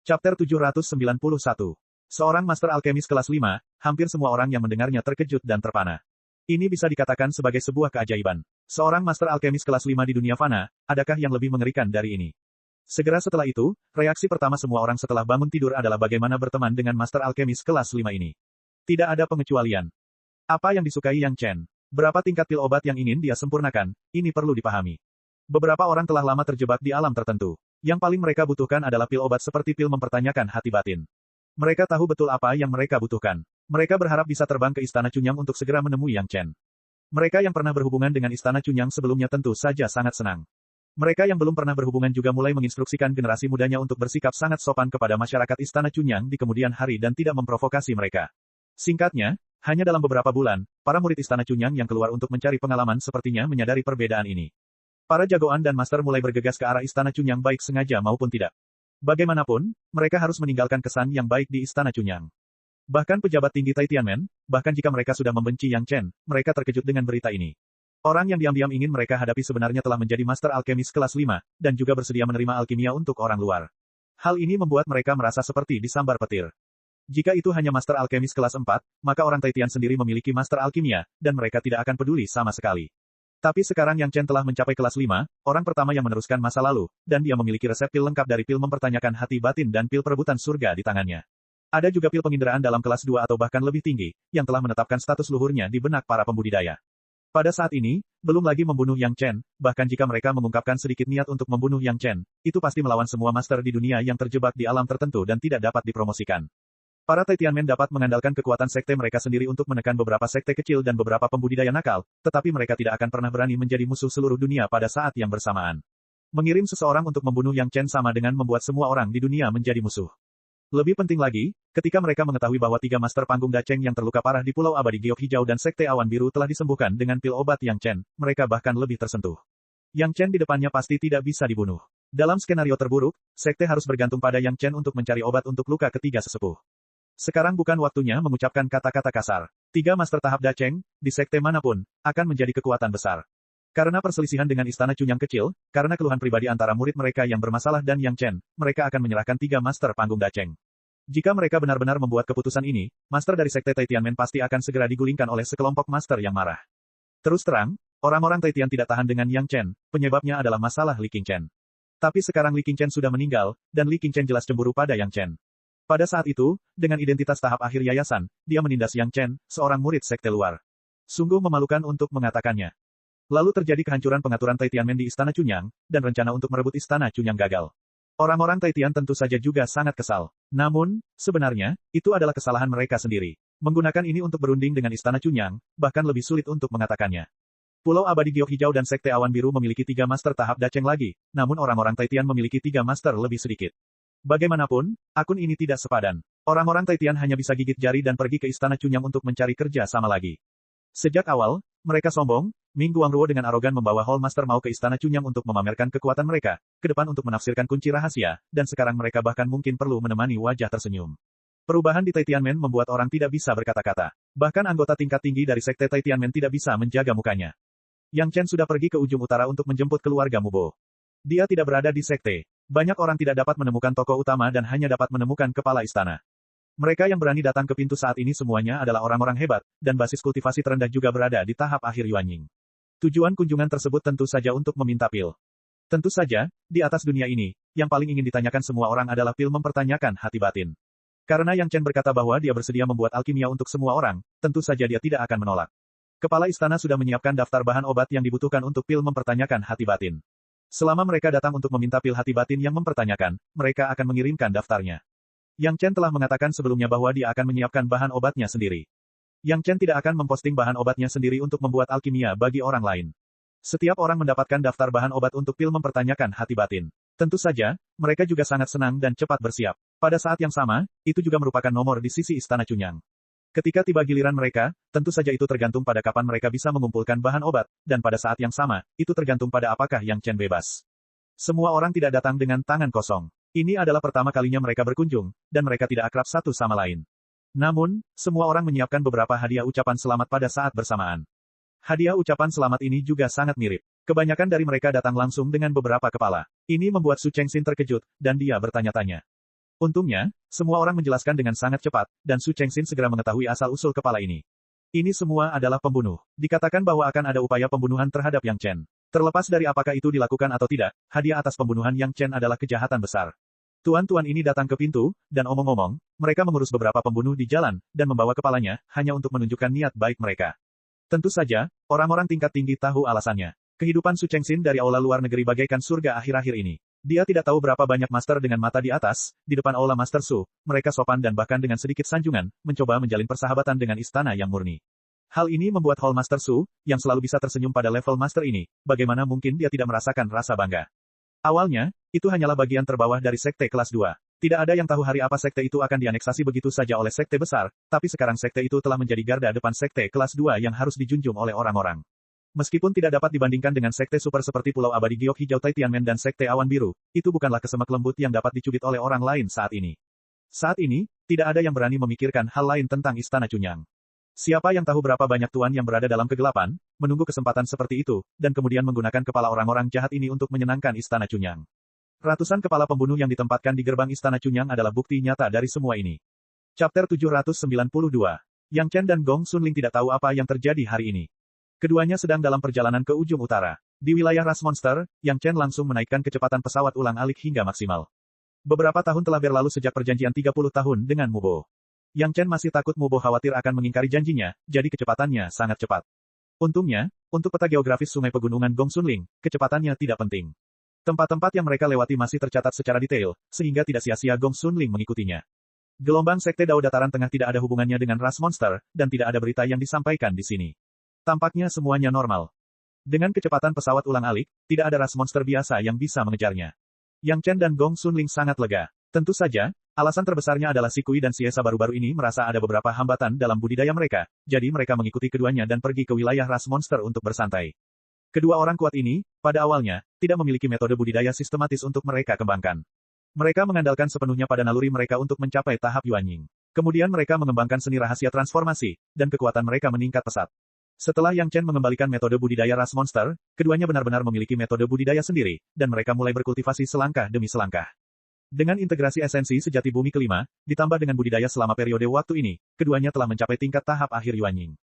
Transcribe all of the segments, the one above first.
Chapter 791. Seorang Master Alkemis kelas 5, hampir semua orang yang mendengarnya terkejut dan terpana. Ini bisa dikatakan sebagai sebuah keajaiban. Seorang Master Alkemis kelas 5 di dunia fana, adakah yang lebih mengerikan dari ini? Segera setelah itu, reaksi pertama semua orang setelah bangun tidur adalah bagaimana berteman dengan Master Alkemis kelas 5 ini. Tidak ada pengecualian. Apa yang disukai Yang Chen? Berapa tingkat pil obat yang ingin dia sempurnakan? Ini perlu dipahami. Beberapa orang telah lama terjebak di alam tertentu. Yang paling mereka butuhkan adalah pil obat seperti pil mempertanyakan hati batin. Mereka tahu betul apa yang mereka butuhkan. Mereka berharap bisa terbang ke Istana Cunyang untuk segera menemui Yang Chen. Mereka yang pernah berhubungan dengan Istana Cunyang sebelumnya tentu saja sangat senang. Mereka yang belum pernah berhubungan juga mulai menginstruksikan generasi mudanya untuk bersikap sangat sopan kepada masyarakat Istana Cunyang di kemudian hari dan tidak memprovokasi mereka. Singkatnya, hanya dalam beberapa bulan, para murid Istana Cunyang yang keluar untuk mencari pengalaman sepertinya menyadari perbedaan ini. Para jagoan dan master mulai bergegas ke arah Istana Cunyang baik sengaja maupun tidak. Bagaimanapun, mereka harus meninggalkan kesan yang baik di Istana Cunyang. Bahkan pejabat tinggi Tai Tianmen, bahkan jika mereka sudah membenci Yang Chen, mereka terkejut dengan berita ini. Orang yang diam-diam ingin mereka hadapi sebenarnya telah menjadi Master Alkemis kelas 5, dan juga bersedia menerima alkimia untuk orang luar. Hal ini membuat mereka merasa seperti disambar petir. Jika itu hanya Master Alkemis kelas 4, maka orang Tai Tian sendiri memiliki Master Alkimia, dan mereka tidak akan peduli sama sekali. Tapi sekarang Yang Chen telah mencapai kelas 5, orang pertama yang meneruskan masa lalu, dan dia memiliki resep pil lengkap dari pil mempertanyakan hati batin dan pil perebutan surga di tangannya. Ada juga pil penginderaan dalam kelas 2 atau bahkan lebih tinggi, yang telah menetapkan status luhurnya di benak para pembudidaya. Pada saat ini, belum lagi membunuh Yang Chen, bahkan jika mereka mengungkapkan sedikit niat untuk membunuh Yang Chen, itu pasti melawan semua master di dunia yang terjebak di alam tertentu dan tidak dapat dipromosikan. Para Tai Tianmen dapat mengandalkan kekuatan sekte mereka sendiri untuk menekan beberapa sekte kecil dan beberapa pembudidaya nakal, tetapi mereka tidak akan pernah berani menjadi musuh seluruh dunia pada saat yang bersamaan. Mengirim seseorang untuk membunuh Yang Chen sama dengan membuat semua orang di dunia menjadi musuh. Lebih penting lagi, ketika mereka mengetahui bahwa 3 master panggung Dacheng yang terluka parah di Pulau Abadi Giok Hijau dan Sekte Awan Biru telah disembuhkan dengan pil obat Yang Chen, mereka bahkan lebih tersentuh. Yang Chen di depannya pasti tidak bisa dibunuh. Dalam skenario terburuk, sekte harus bergantung pada Yang Chen untuk mencari obat untuk luka ketiga sesepuh. Sekarang bukan waktunya mengucapkan kata-kata kasar. 3 master tahap Dacheng, di sekte manapun, akan menjadi kekuatan besar. Karena perselisihan dengan Istana Cunyang kecil, karena keluhan pribadi antara murid mereka yang bermasalah dan Yang Chen, mereka akan menyerahkan 3 master panggung Dacheng. Jika mereka benar-benar membuat keputusan ini, master dari sekte Tai Tianmen pasti akan segera digulingkan oleh sekelompok master yang marah. Terus terang, orang-orang Tai Tian tidak tahan dengan Yang Chen, penyebabnya adalah masalah Li Qingchen. Tapi sekarang Li Qingchen sudah meninggal, dan Li Qingchen jelas cemburu pada Yang Chen. Pada saat itu, dengan identitas tahap akhir yayasan, dia menindas Yang Chen, seorang murid sekte luar. Sungguh memalukan untuk mengatakannya. Lalu terjadi kehancuran pengaturan Tai Tianmen di Istana Cunyang, dan rencana untuk merebut Istana Cunyang gagal. Orang-orang Tai Tian tentu saja juga sangat kesal. Namun, sebenarnya, itu adalah kesalahan mereka sendiri. Menggunakan ini untuk berunding dengan Istana Cunyang, bahkan lebih sulit untuk mengatakannya. Pulau Abadi Giok Hijau dan Sekte Awan Biru memiliki 3 master tahap Dacheng lagi, namun orang-orang Tai Tian memiliki 3 master lebih sedikit. Bagaimanapun, akun ini tidak sepadan. Orang-orang Tai Tian hanya bisa gigit jari dan pergi ke Istana Cunyang untuk mencari kerja sama lagi. Sejak awal, mereka sombong, Ming Guangruo dengan arogan membawa Hall Master mau ke Istana Cunyang untuk memamerkan kekuatan mereka, ke depan untuk menafsirkan kunci rahasia, dan sekarang mereka bahkan mungkin perlu menemani wajah tersenyum. Perubahan di Tai Tianmen membuat orang tidak bisa berkata-kata. Bahkan anggota tingkat tinggi dari Sekte Tai Tianmen tidak bisa menjaga mukanya. Yang Chen sudah pergi ke ujung utara untuk menjemput keluarga Mubo. Dia tidak berada di sekte. Banyak orang tidak dapat menemukan tokoh utama dan hanya dapat menemukan kepala istana. Mereka yang berani datang ke pintu saat ini semuanya adalah orang-orang hebat, dan basis kultivasi terendah juga berada di tahap akhir Yuanying. Tujuan kunjungan tersebut tentu saja untuk meminta pil. Tentu saja, di atas dunia ini, yang paling ingin ditanyakan semua orang adalah pil mempertanyakan hati batin. Karena Yang Chen berkata bahwa dia bersedia membuat alkimia untuk semua orang, tentu saja dia tidak akan menolak. Kepala istana sudah menyiapkan daftar bahan obat yang dibutuhkan untuk pil mempertanyakan hati batin. Selama mereka datang untuk meminta pil hati batin yang mempertanyakan, mereka akan mengirimkan daftarnya. Yang Chen telah mengatakan sebelumnya bahwa dia akan menyiapkan bahan obatnya sendiri. Yang Chen tidak akan memposting bahan obatnya sendiri untuk membuat alkimia bagi orang lain. Setiap orang mendapatkan daftar bahan obat untuk pil mempertanyakan hati batin. Tentu saja, mereka juga sangat senang dan cepat bersiap. Pada saat yang sama, itu juga merupakan nomor di sisi Istana Cunyang. Ketika tiba giliran mereka, tentu saja itu tergantung pada kapan mereka bisa mengumpulkan bahan obat, dan pada saat yang sama, itu tergantung pada apakah Yang Chen bebas. Semua orang tidak datang dengan tangan kosong. Ini adalah pertama kalinya mereka berkunjung, dan mereka tidak akrab satu sama lain. Namun, semua orang menyiapkan beberapa hadiah ucapan selamat pada saat bersamaan. Hadiah ucapan selamat ini juga sangat mirip. Kebanyakan dari mereka datang langsung dengan beberapa kepala. Ini membuat Su Chengxin terkejut, dan dia bertanya-tanya. Untungnya, semua orang menjelaskan dengan sangat cepat, dan Su Chengxin segera mengetahui asal-usul kepala ini. Ini semua adalah pembunuh. Dikatakan bahwa akan ada upaya pembunuhan terhadap Yang Chen. Terlepas dari apakah itu dilakukan atau tidak, hadiah atas pembunuhan Yang Chen adalah kejahatan besar. Tuan-tuan ini datang ke pintu, dan omong-omong, mereka mengurus beberapa pembunuh di jalan, dan membawa kepalanya, hanya untuk menunjukkan niat baik mereka. Tentu saja, orang-orang tingkat tinggi tahu alasannya. Kehidupan Su Chengxin dari aula luar negeri bagaikan surga akhir-akhir ini. Dia tidak tahu berapa banyak master dengan mata di atas, di depan aula Master Su, mereka sopan dan bahkan dengan sedikit sanjungan, mencoba menjalin persahabatan dengan istana yang murni. Hal ini membuat Hall Master Su, yang selalu bisa tersenyum pada level master ini, bagaimana mungkin dia tidak merasakan rasa bangga. Awalnya, itu hanyalah bagian terbawah dari sekte kelas 2. Tidak ada yang tahu hari apa sekte itu akan dianeksasi begitu saja oleh sekte besar, tapi sekarang sekte itu telah menjadi garda depan sekte kelas 2 yang harus dijunjung oleh orang-orang. Meskipun tidak dapat dibandingkan dengan sekte super seperti Pulau Abadi Giok Hijau Taitianmen dan sekte Awan Biru, itu bukanlah kesemek lembut yang dapat dicubit oleh orang lain saat ini. Saat ini, tidak ada yang berani memikirkan hal lain tentang Istana Cunyang. Siapa yang tahu berapa banyak tuan yang berada dalam kegelapan, menunggu kesempatan seperti itu, dan kemudian menggunakan kepala orang-orang jahat ini untuk menyenangkan Istana Cunyang. Ratusan kepala pembunuh yang ditempatkan di gerbang Istana Cunyang adalah bukti nyata dari semua ini. Chapter 792. Yang Chen dan Gong Sunling tidak tahu apa yang terjadi hari ini. Keduanya sedang dalam perjalanan ke ujung utara. Di wilayah ras monster, Yang Chen langsung menaikkan kecepatan pesawat ulang-alik hingga maksimal. Beberapa tahun telah berlalu sejak perjanjian 30 tahun dengan Mubo. Yang Chen masih takut Mubo khawatir akan mengingkari janjinya, jadi kecepatannya sangat cepat. Untungnya, untuk peta geografis sungai pegunungan Gong Sunling, kecepatannya tidak penting. Tempat-tempat yang mereka lewati masih tercatat secara detail, sehingga tidak sia-sia Gong Sunling mengikutinya. Gelombang Sekte Dao Dataran Tengah tidak ada hubungannya dengan ras monster, dan tidak ada berita yang disampaikan di sini. Tampaknya semuanya normal. Dengan kecepatan pesawat ulang-alik, tidak ada ras monster biasa yang bisa mengejarnya. Yang Chen dan Gong Sunling sangat lega. Tentu saja, alasan terbesarnya adalah si Kui dan si Esa baru-baru ini merasa ada beberapa hambatan dalam budidaya mereka, jadi mereka mengikuti keduanya dan pergi ke wilayah ras monster untuk bersantai. Kedua orang kuat ini, pada awalnya, tidak memiliki metode budidaya sistematis untuk mereka kembangkan. Mereka mengandalkan sepenuhnya pada naluri mereka untuk mencapai tahap Yuanying. Kemudian mereka mengembangkan seni rahasia transformasi, dan kekuatan mereka meningkat pesat. Setelah Yang Chen mengembalikan metode budidaya ras monster, keduanya benar-benar memiliki metode budidaya sendiri, dan mereka mulai berkultivasi selangkah demi selangkah. Dengan integrasi esensi sejati bumi kelima, ditambah dengan budidaya selama periode waktu ini, keduanya telah mencapai tingkat tahap akhir Yuanying.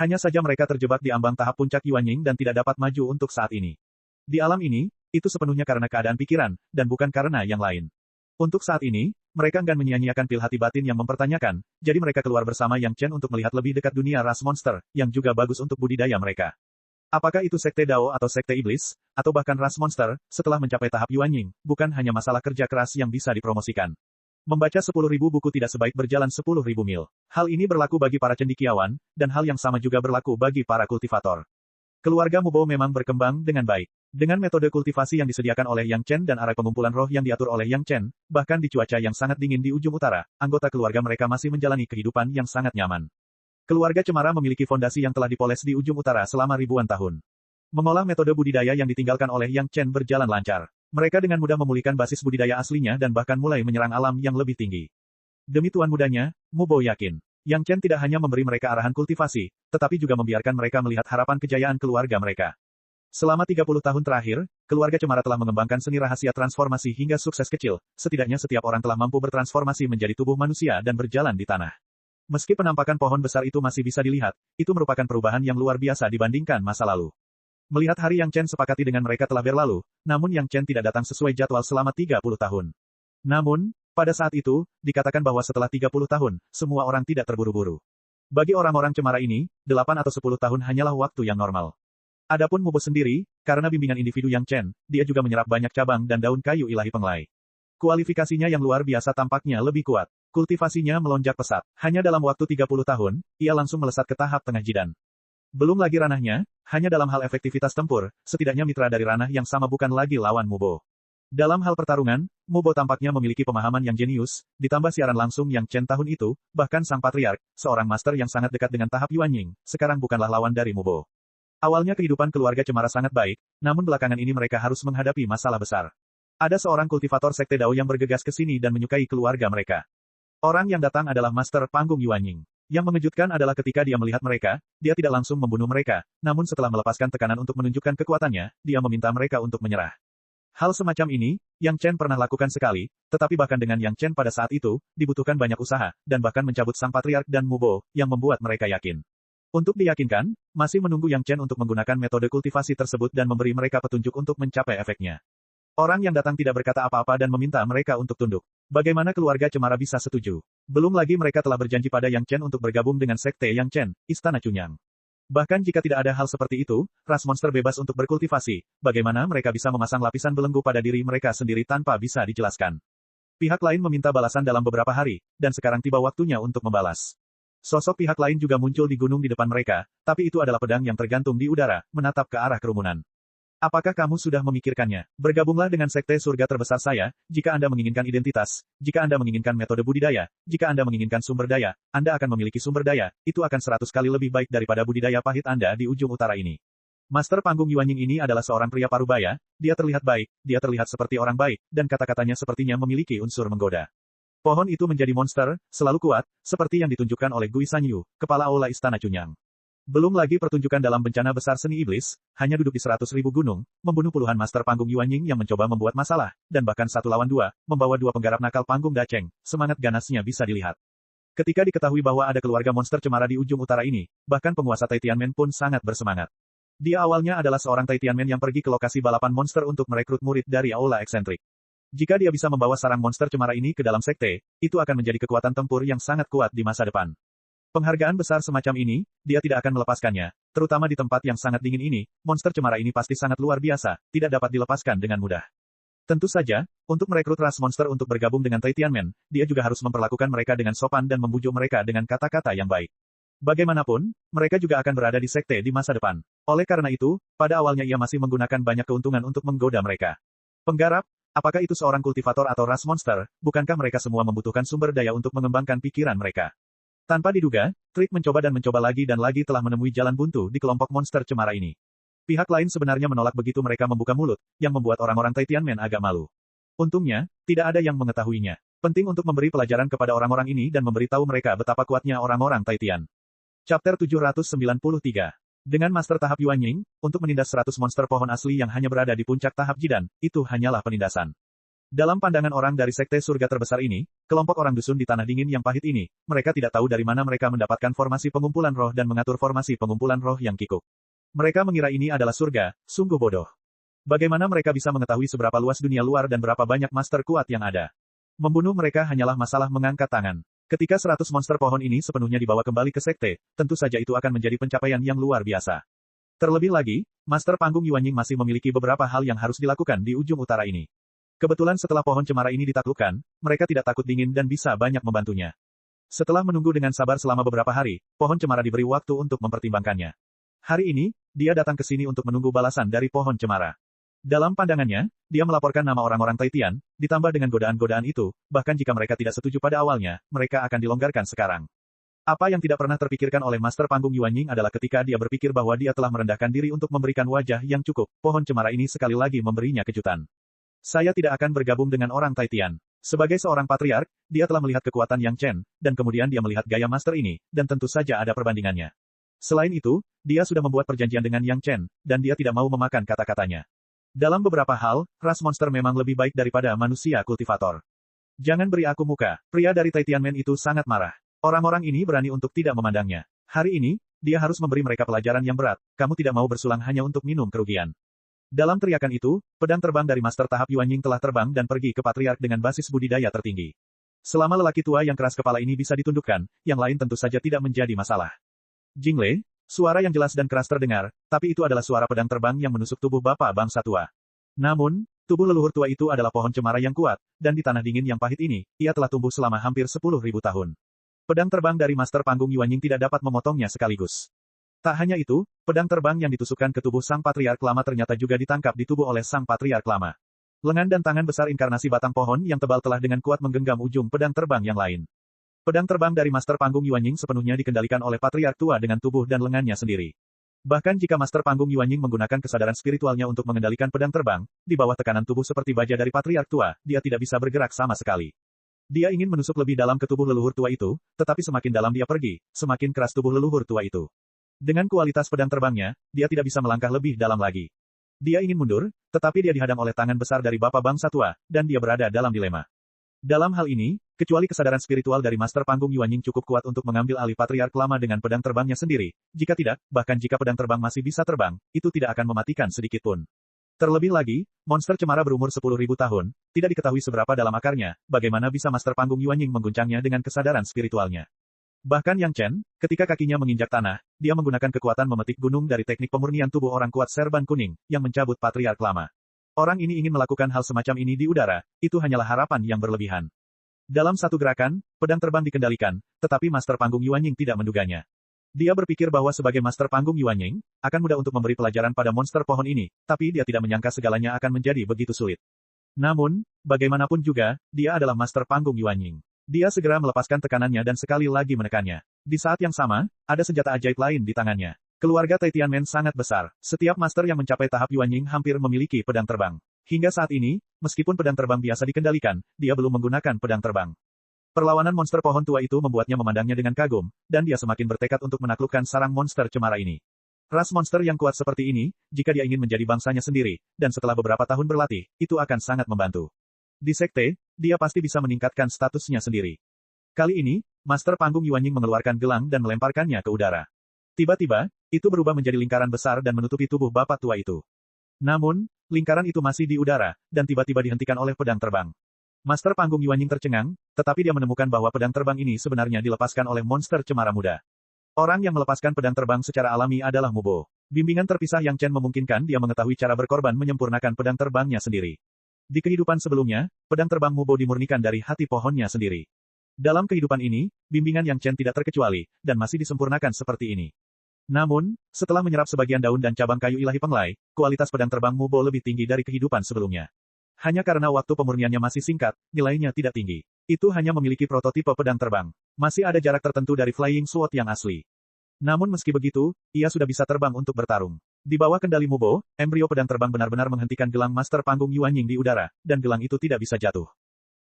Hanya saja mereka terjebak di ambang tahap puncak Yuanying dan tidak dapat maju untuk saat ini. Di alam ini, itu sepenuhnya karena keadaan pikiran, dan bukan karena yang lain. Untuk saat ini, mereka enggan menyia-nyiakan pil hati batin yang mempertanyakan, jadi mereka keluar bersama Yang Chen untuk melihat lebih dekat dunia ras monster, yang juga bagus untuk budidaya mereka. Apakah itu sekte Dao atau sekte iblis, atau bahkan ras monster, setelah mencapai tahap Yuanying, bukan hanya masalah kerja keras yang bisa dipromosikan. Membaca 10.000 buku tidak sebaik berjalan 10.000 mil. Hal ini berlaku bagi para cendekiawan, dan hal yang sama juga berlaku bagi para kultivator. Keluarga Mubo memang berkembang dengan baik. Dengan metode kultivasi yang disediakan oleh Yang Chen dan arai pengumpulan roh yang diatur oleh Yang Chen, bahkan di cuaca yang sangat dingin di ujung utara, anggota keluarga mereka masih menjalani kehidupan yang sangat nyaman. Keluarga Cemara memiliki fondasi yang telah dipoles di ujung utara selama ribuan tahun. Mengolah metode budidaya yang ditinggalkan oleh Yang Chen berjalan lancar. Mereka dengan mudah memulihkan basis budidaya aslinya dan bahkan mulai menyerang alam yang lebih tinggi. Demi tuan mudanya, Mubo yakin. Yang Chen tidak hanya memberi mereka arahan kultivasi, tetapi juga membiarkan mereka melihat harapan kejayaan keluarga mereka. Selama 30 tahun terakhir, keluarga Cemara telah mengembangkan seni rahasia transformasi hingga sukses kecil, setidaknya setiap orang telah mampu bertransformasi menjadi tubuh manusia dan berjalan di tanah. Meski penampakan pohon besar itu masih bisa dilihat, itu merupakan perubahan yang luar biasa dibandingkan masa lalu. Melihat hari Yang Chen sepakati dengan mereka telah berlalu, namun Yang Chen tidak datang sesuai jadwal selama 30 tahun. Namun, pada saat itu, dikatakan bahwa setelah 30 tahun, semua orang tidak terburu-buru. Bagi orang-orang Cemara ini, 8 atau 10 tahun hanyalah waktu yang normal. Adapun Mubo sendiri, karena bimbingan individu Yang Chen, dia juga menyerap banyak cabang dan daun kayu ilahi penglai. Kualifikasinya yang luar biasa tampaknya lebih kuat. Kultivasinya melonjak pesat. Hanya dalam waktu 30 tahun, ia langsung melesat ke tahap tengah jidan. Belum lagi ranahnya, hanya dalam hal efektivitas tempur, setidaknya mitra dari ranah yang sama bukan lagi lawan Mubo. Dalam hal pertarungan, Mubo tampaknya memiliki pemahaman yang jenius, ditambah siaran langsung Yang Chen tahun itu, bahkan sang patriark, seorang master yang sangat dekat dengan tahap Yuanying, sekarang bukanlah lawan dari Mubo. Awalnya kehidupan keluarga Cemara sangat baik, namun belakangan ini mereka harus menghadapi masalah besar. Ada seorang kultivator sekte Dao yang bergegas ke sini dan menyukai keluarga mereka. Orang yang datang adalah Master Panggung Yuanying. Yang mengejutkan adalah ketika dia melihat mereka, dia tidak langsung membunuh mereka, namun setelah melepaskan tekanan untuk menunjukkan kekuatannya, dia meminta mereka untuk menyerah. Hal semacam ini, Yang Chen pernah lakukan sekali, tetapi bahkan dengan Yang Chen pada saat itu, dibutuhkan banyak usaha, dan bahkan mencabut sang patriark dan Mubo, yang membuat mereka yakin. Untuk diyakinkan, masih menunggu Yang Chen untuk menggunakan metode kultivasi tersebut dan memberi mereka petunjuk untuk mencapai efeknya. Orang yang datang tidak berkata apa-apa dan meminta mereka untuk tunduk. Bagaimana keluarga Cemara bisa setuju? Belum lagi mereka telah berjanji pada Yang Chen untuk bergabung dengan Sekte Yang Chen, Istana Cunyang. Bahkan jika tidak ada hal seperti itu, ras monster bebas untuk berkultivasi, bagaimana mereka bisa memasang lapisan belenggu pada diri mereka sendiri tanpa bisa dijelaskan. Pihak lain meminta balasan dalam beberapa hari, dan sekarang tiba waktunya untuk membalas. Sosok pihak lain juga muncul di gunung di depan mereka, tapi itu adalah pedang yang tergantung di udara, menatap ke arah kerumunan. Apakah kamu sudah memikirkannya? Bergabunglah dengan sekte surga terbesar saya, jika Anda menginginkan identitas, jika Anda menginginkan metode budidaya, jika Anda menginginkan sumber daya, Anda akan memiliki sumber daya, itu akan 100 kali lebih baik daripada budidaya pahit Anda di ujung utara ini. Master panggung Yuanying ini adalah seorang pria parubaya, dia terlihat baik, dia terlihat seperti orang baik, dan kata-katanya sepertinya memiliki unsur menggoda. Pohon itu menjadi monster, selalu kuat, seperti yang ditunjukkan oleh Gui Sanyu, kepala aula Istana Cunyang. Belum lagi pertunjukan dalam bencana besar seni iblis, hanya duduk di 100.000 gunung, membunuh puluhan master panggung Yuanying yang mencoba membuat masalah, dan bahkan 1 lawan 2, membawa 2 penggarap nakal panggung Dacheng, semangat ganasnya bisa dilihat. Ketika diketahui bahwa ada keluarga monster cemara di ujung utara ini, bahkan penguasa Tai Tianmen pun sangat bersemangat. Dia awalnya adalah seorang Tai Tianmen yang pergi ke lokasi balapan monster untuk merekrut murid dari aula eksentrik. Jika dia bisa membawa sarang monster cemara ini ke dalam sekte, itu akan menjadi kekuatan tempur yang sangat kuat di masa depan. Penghargaan besar semacam ini, dia tidak akan melepaskannya, terutama di tempat yang sangat dingin ini, monster cemara ini pasti sangat luar biasa, tidak dapat dilepaskan dengan mudah. Tentu saja, untuk merekrut ras monster untuk bergabung dengan Tai Tianmen, dia juga harus memperlakukan mereka dengan sopan dan membujuk mereka dengan kata-kata yang baik. Bagaimanapun, mereka juga akan berada di sekte di masa depan. Oleh karena itu, pada awalnya ia masih menggunakan banyak keuntungan untuk menggoda mereka. Penggarap, apakah itu seorang kultivator atau ras monster, bukankah mereka semua membutuhkan sumber daya untuk mengembangkan pikiran mereka? Tanpa diduga, Trick mencoba dan lagi telah menemui jalan buntu di kelompok monster cemara ini. Pihak lain sebenarnya menolak begitu mereka membuka mulut, yang membuat orang-orang Tai Tianmen agak malu. Untungnya, tidak ada yang mengetahuinya. Penting untuk memberi pelajaran kepada orang-orang ini dan memberitahu mereka betapa kuatnya orang-orang Tai Tian. Chapter 793. Dengan master tahap Yuanying, untuk menindas 100 monster pohon asli yang hanya berada di puncak tahap Jidan, itu hanyalah penindasan. Dalam pandangan orang dari sekte surga terbesar ini, kelompok orang dusun di tanah dingin yang pahit ini, mereka tidak tahu dari mana mereka mendapatkan formasi pengumpulan roh dan mengatur formasi pengumpulan roh yang kikuk. Mereka mengira ini adalah surga, sungguh bodoh. Bagaimana mereka bisa mengetahui seberapa luas dunia luar dan berapa banyak master kuat yang ada? Membunuh mereka hanyalah masalah mengangkat tangan. Ketika 100 monster pohon ini sepenuhnya dibawa kembali ke sekte, tentu saja itu akan menjadi pencapaian yang luar biasa. Terlebih lagi, master panggung Yuanying masih memiliki beberapa hal yang harus dilakukan di ujung utara ini. Kebetulan setelah pohon cemara ini ditaklukkan, mereka tidak takut dingin dan bisa banyak membantunya. Setelah menunggu dengan sabar selama beberapa hari, pohon cemara diberi waktu untuk mempertimbangkannya. Hari ini, dia datang ke sini untuk menunggu balasan dari pohon cemara. Dalam pandangannya, dia melaporkan nama orang-orang Tai Tian, ditambah dengan godaan-godaan itu, bahkan jika mereka tidak setuju pada awalnya, mereka akan dilonggarkan sekarang. Apa yang tidak pernah terpikirkan oleh master panggung Yuanying adalah ketika dia berpikir bahwa dia telah merendahkan diri untuk memberikan wajah yang cukup, pohon cemara ini sekali lagi memberinya kejutan. Saya tidak akan bergabung dengan orang Tai Tian. Sebagai seorang patriark, dia telah melihat kekuatan Yang Chen, dan kemudian dia melihat gaya master ini, dan tentu saja ada perbandingannya. Selain itu, dia sudah membuat perjanjian dengan Yang Chen, dan dia tidak mau memakan kata-katanya. Dalam beberapa hal, ras monster memang lebih baik daripada manusia kultivator. Jangan beri aku muka, pria dari Tai Tianmen itu sangat marah. Orang-orang ini berani untuk tidak memandangnya. Hari ini, dia harus memberi mereka pelajaran yang berat, kamu tidak mau bersulang hanya untuk minum kerugian. Dalam teriakan itu, pedang terbang dari master tahap Yuanying telah terbang dan pergi ke patriark dengan basis budidaya tertinggi. Selama lelaki tua yang keras kepala ini bisa ditundukkan, yang lain tentu saja tidak menjadi masalah. Jingle, suara yang jelas dan keras terdengar, tapi itu adalah suara pedang terbang yang menusuk tubuh bapak bangsa tua. Namun, tubuh leluhur tua itu adalah pohon cemara yang kuat, dan di tanah dingin yang pahit ini, ia telah tumbuh selama hampir 10.000 tahun. Pedang terbang dari master panggung Yuanying tidak dapat memotongnya sekaligus. Tak hanya itu, pedang terbang yang ditusukkan ke tubuh sang patriark lama ternyata juga ditangkap di tubuh oleh sang patriark lama. Lengan dan tangan besar inkarnasi batang pohon yang tebal telah dengan kuat menggenggam ujung pedang terbang yang lain. Pedang terbang dari master panggung Yuanying sepenuhnya dikendalikan oleh patriark tua dengan tubuh dan lengannya sendiri. Bahkan jika master panggung Yuanying menggunakan kesadaran spiritualnya untuk mengendalikan pedang terbang, di bawah tekanan tubuh seperti baja dari patriark tua, dia tidak bisa bergerak sama sekali. Dia ingin menusuk lebih dalam ke tubuh leluhur tua itu, tetapi semakin dalam dia pergi, semakin keras tubuh leluhur tua itu. Dengan kualitas pedang terbangnya, dia tidak bisa melangkah lebih dalam lagi. Dia ingin mundur, tetapi dia dihadang oleh tangan besar dari Bapak Bangsa Tua, dan dia berada dalam dilema. Dalam hal ini, kecuali kesadaran spiritual dari Master Panggung Yuanying cukup kuat untuk mengambil alih Patriark Lama dengan pedang terbangnya sendiri, jika tidak, bahkan jika pedang terbang masih bisa terbang, itu tidak akan mematikan sedikitpun. Terlebih lagi, monster cemara berumur 10.000 tahun, tidak diketahui seberapa dalam akarnya, bagaimana bisa Master Panggung Yuanying mengguncangnya dengan kesadaran spiritualnya. Bahkan Yang Chen, ketika kakinya menginjak tanah, dia menggunakan kekuatan memetik gunung dari teknik pemurnian tubuh orang kuat serban kuning, yang mencabut Patriark Lama. Orang ini ingin melakukan hal semacam ini di udara, itu hanyalah harapan yang berlebihan. Dalam satu gerakan, pedang terbang dikendalikan, tetapi Master Panggung Yuanying tidak menduganya. Dia berpikir bahwa sebagai Master Panggung Yuanying, akan mudah untuk memberi pelajaran pada monster pohon ini, tapi dia tidak menyangka segalanya akan menjadi begitu sulit. Namun, bagaimanapun juga, dia adalah Master Panggung Yuanying. Dia segera melepaskan tekanannya dan sekali lagi menekannya. Di saat yang sama, ada senjata ajaib lain di tangannya. Keluarga Tai Tianmen sangat besar. Setiap master yang mencapai tahap Yuanying hampir memiliki pedang terbang. Hingga saat ini, meskipun pedang terbang biasa dikendalikan, dia belum menggunakan pedang terbang. Perlawanan monster pohon tua itu membuatnya memandangnya dengan kagum, dan dia semakin bertekad untuk menaklukkan sarang monster cemara ini. Ras monster yang kuat seperti ini, jika dia ingin menjadi bangsanya sendiri, dan setelah beberapa tahun berlatih, itu akan sangat membantu. Di sekte, dia pasti bisa meningkatkan statusnya sendiri. Kali ini, Master Panggung Yuanying mengeluarkan gelang dan melemparkannya ke udara. Tiba-tiba, itu berubah menjadi lingkaran besar dan menutupi tubuh bapak tua itu. Namun, lingkaran itu masih di udara, dan tiba-tiba dihentikan oleh pedang terbang. Master Panggung Yuanying tercengang, tetapi dia menemukan bahwa pedang terbang ini sebenarnya dilepaskan oleh monster cemara muda. Orang yang melepaskan pedang terbang secara alami adalah Mubo. Bimbingan terpisah Yang Chen memungkinkan dia mengetahui cara berkorban menyempurnakan pedang terbangnya sendiri. Di kehidupan sebelumnya, pedang terbang Mubo dimurnikan dari hati pohonnya sendiri. Dalam kehidupan ini, bimbingan Yang Chen tidak terkecuali, dan masih disempurnakan seperti ini. Namun, setelah menyerap sebagian daun dan cabang kayu ilahi penglai, kualitas pedang terbang Mubo lebih tinggi dari kehidupan sebelumnya. Hanya karena waktu pemurniannya masih singkat, nilainya tidak tinggi. Itu hanya memiliki prototipe pedang terbang. Masih ada jarak tertentu dari Flying Sword yang asli. Namun meski begitu, ia sudah bisa terbang untuk bertarung. Di bawah kendali Mubo, embrio pedang terbang benar-benar menghentikan gelang Master Panggung Yuanying di udara, dan gelang itu tidak bisa jatuh.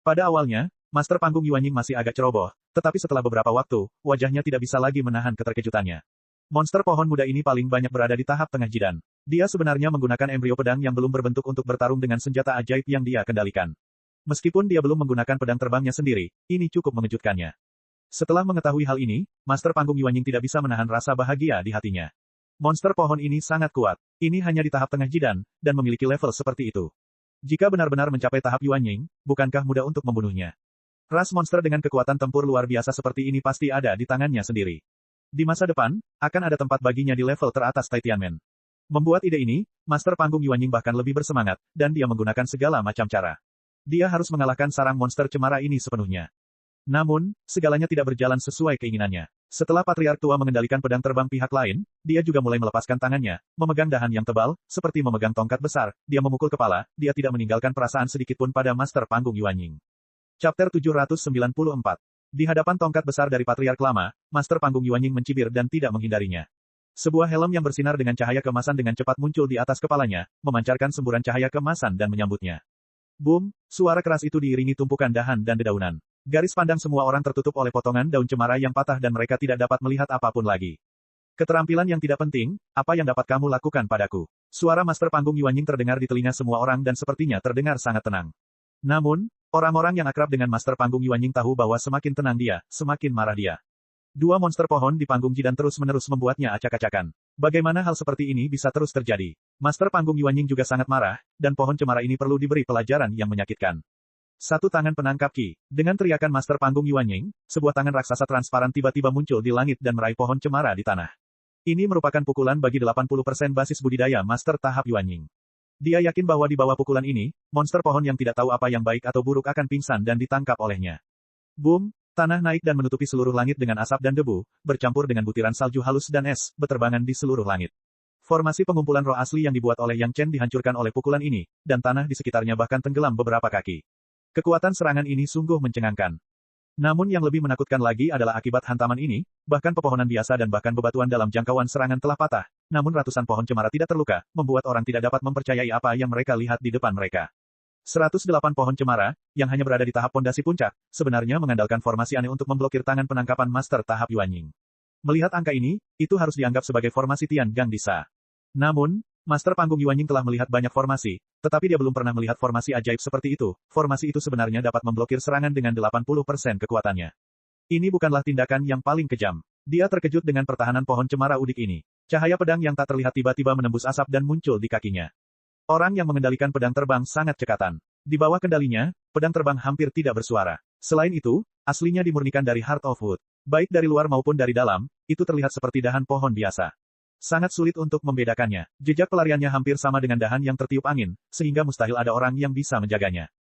Pada awalnya, Master Panggung Yuanying masih agak ceroboh, tetapi setelah beberapa waktu, wajahnya tidak bisa lagi menahan keterkejutannya. Monster pohon muda ini paling banyak berada di tahap tengah jidan. Dia sebenarnya menggunakan embrio pedang yang belum berbentuk untuk bertarung dengan senjata ajaib yang dia kendalikan. Meskipun dia belum menggunakan pedang terbangnya sendiri, ini cukup mengejutkannya. Setelah mengetahui hal ini, Master Panggung Yuanying tidak bisa menahan rasa bahagia di hatinya. Monster pohon ini sangat kuat. Ini hanya di tahap tengah jidan, dan memiliki level seperti itu. Jika benar-benar mencapai tahap Yuanying, bukankah mudah untuk membunuhnya? Ras monster dengan kekuatan tempur luar biasa seperti ini pasti ada di tangannya sendiri. Di masa depan, akan ada tempat baginya di level teratas Tai Tianmen. Membuat ide ini, Master Panggung Yuanying bahkan lebih bersemangat, dan dia menggunakan segala macam cara. Dia harus mengalahkan sarang monster cemara ini sepenuhnya. Namun, segalanya tidak berjalan sesuai keinginannya. Setelah Patriark Tua mengendalikan pedang terbang pihak lain, dia juga mulai melepaskan tangannya, memegang dahan yang tebal, seperti memegang tongkat besar, dia memukul kepala, dia tidak meninggalkan perasaan sedikitpun pada Master Panggung Yuanying. Chapter 794. Di hadapan tongkat besar dari Patriark Lama, Master Panggung Yuanying mencibir dan tidak menghindarinya. Sebuah helm yang bersinar dengan cahaya keemasan dengan cepat muncul di atas kepalanya, memancarkan semburan cahaya keemasan dan menyambutnya. Boom, suara keras itu diiringi tumpukan dahan dan dedaunan. Garis pandang semua orang tertutup oleh potongan daun cemara yang patah dan mereka tidak dapat melihat apapun lagi. Keterampilan yang tidak penting, apa yang dapat kamu lakukan padaku? Suara Master Panggung Yuanying terdengar di telinga semua orang dan sepertinya terdengar sangat tenang. Namun, orang-orang yang akrab dengan Master Panggung Yuanying tahu bahwa semakin tenang dia, semakin marah dia. Dua monster pohon di panggung jidan terus-menerus membuatnya acak-acakan. Bagaimana hal seperti ini bisa terus terjadi? Master Panggung Yuanying juga sangat marah, dan pohon cemara ini perlu diberi pelajaran yang menyakitkan. Satu tangan penangkap Ki. Dengan teriakan Master Panggung Yuanying, sebuah tangan raksasa transparan tiba-tiba muncul di langit dan meraih pohon cemara di tanah. Ini merupakan pukulan bagi 80% basis budidaya Master tahap Yuanying. Dia yakin bahwa di bawah pukulan ini, monster pohon yang tidak tahu apa yang baik atau buruk akan pingsan dan ditangkap olehnya. Boom, tanah naik dan menutupi seluruh langit dengan asap dan debu, bercampur dengan butiran salju halus dan es, beterbangan di seluruh langit. Formasi pengumpulan roh asli yang dibuat oleh Yang Chen dihancurkan oleh pukulan ini, dan tanah di sekitarnya bahkan tenggelam beberapa kaki. Kekuatan serangan ini sungguh mencengangkan. Namun yang lebih menakutkan lagi adalah akibat hantaman ini, bahkan pepohonan biasa dan bahkan bebatuan dalam jangkauan serangan telah patah, namun ratusan pohon cemara tidak terluka, membuat orang tidak dapat mempercayai apa yang mereka lihat di depan mereka. 108 pohon cemara, yang hanya berada di tahap pondasi puncak, sebenarnya mengandalkan formasi aneh untuk memblokir tangan penangkapan Master tahap Yuanying. Melihat angka ini, itu harus dianggap sebagai formasi Tian Gang Disa. Namun, Master Panggung Yuanying telah melihat banyak formasi, tetapi dia belum pernah melihat formasi ajaib seperti itu. Formasi itu sebenarnya dapat memblokir serangan dengan 80% kekuatannya. Ini bukanlah tindakan yang paling kejam. Dia terkejut dengan pertahanan pohon cemara udik ini. Cahaya pedang yang tak terlihat tiba-tiba menembus asap dan muncul di kakinya. Orang yang mengendalikan pedang terbang sangat cekatan. Di bawah kendalinya, pedang terbang hampir tidak bersuara. Selain itu, aslinya dimurnikan dari Heart of Wood. Baik dari luar maupun dari dalam, itu terlihat seperti dahan pohon biasa. Sangat sulit untuk membedakannya. Jejak pelariannya hampir sama dengan dahan yang tertiup angin, sehingga mustahil ada orang yang bisa menjaganya.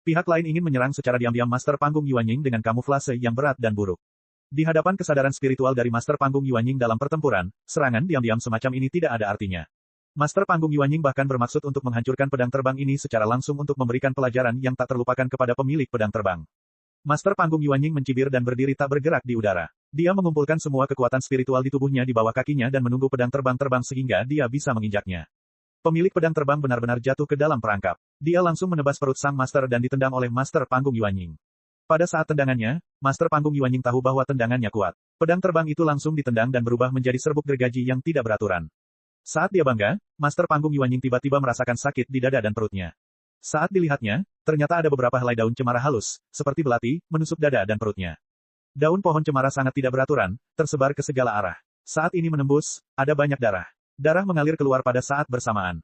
Pihak lain ingin menyerang secara diam-diam Master Panggung Yuanying dengan kamuflase yang berat dan buruk. Di hadapan kesadaran spiritual dari Master Panggung Yuanying dalam pertempuran, serangan diam-diam semacam ini tidak ada artinya. Master Panggung Yuanying bahkan bermaksud untuk menghancurkan pedang terbang ini secara langsung untuk memberikan pelajaran yang tak terlupakan kepada pemilik pedang terbang. Master Panggung Yuanying mencibir dan berdiri tak bergerak di udara. Dia mengumpulkan semua kekuatan spiritual di tubuhnya di bawah kakinya dan menunggu pedang terbang sehingga dia bisa menginjaknya. Pemilik pedang terbang benar-benar jatuh ke dalam perangkap. Dia langsung menebas perut sang master dan ditendang oleh Master Panggung Yuanying. Pada saat tendangannya, Master Panggung Yuanying tahu bahwa tendangannya kuat. Pedang terbang itu langsung ditendang dan berubah menjadi serbuk gergaji yang tidak beraturan. Saat dia bangga, Master Panggung Yuanying tiba-tiba merasakan sakit di dada dan perutnya. Saat dilihatnya, ternyata ada beberapa helai daun cemara halus, seperti belati, menusuk dada dan perutnya. Daun pohon cemara sangat tidak beraturan, tersebar ke segala arah. Saat ini menembus, ada banyak darah. Darah mengalir keluar pada saat bersamaan.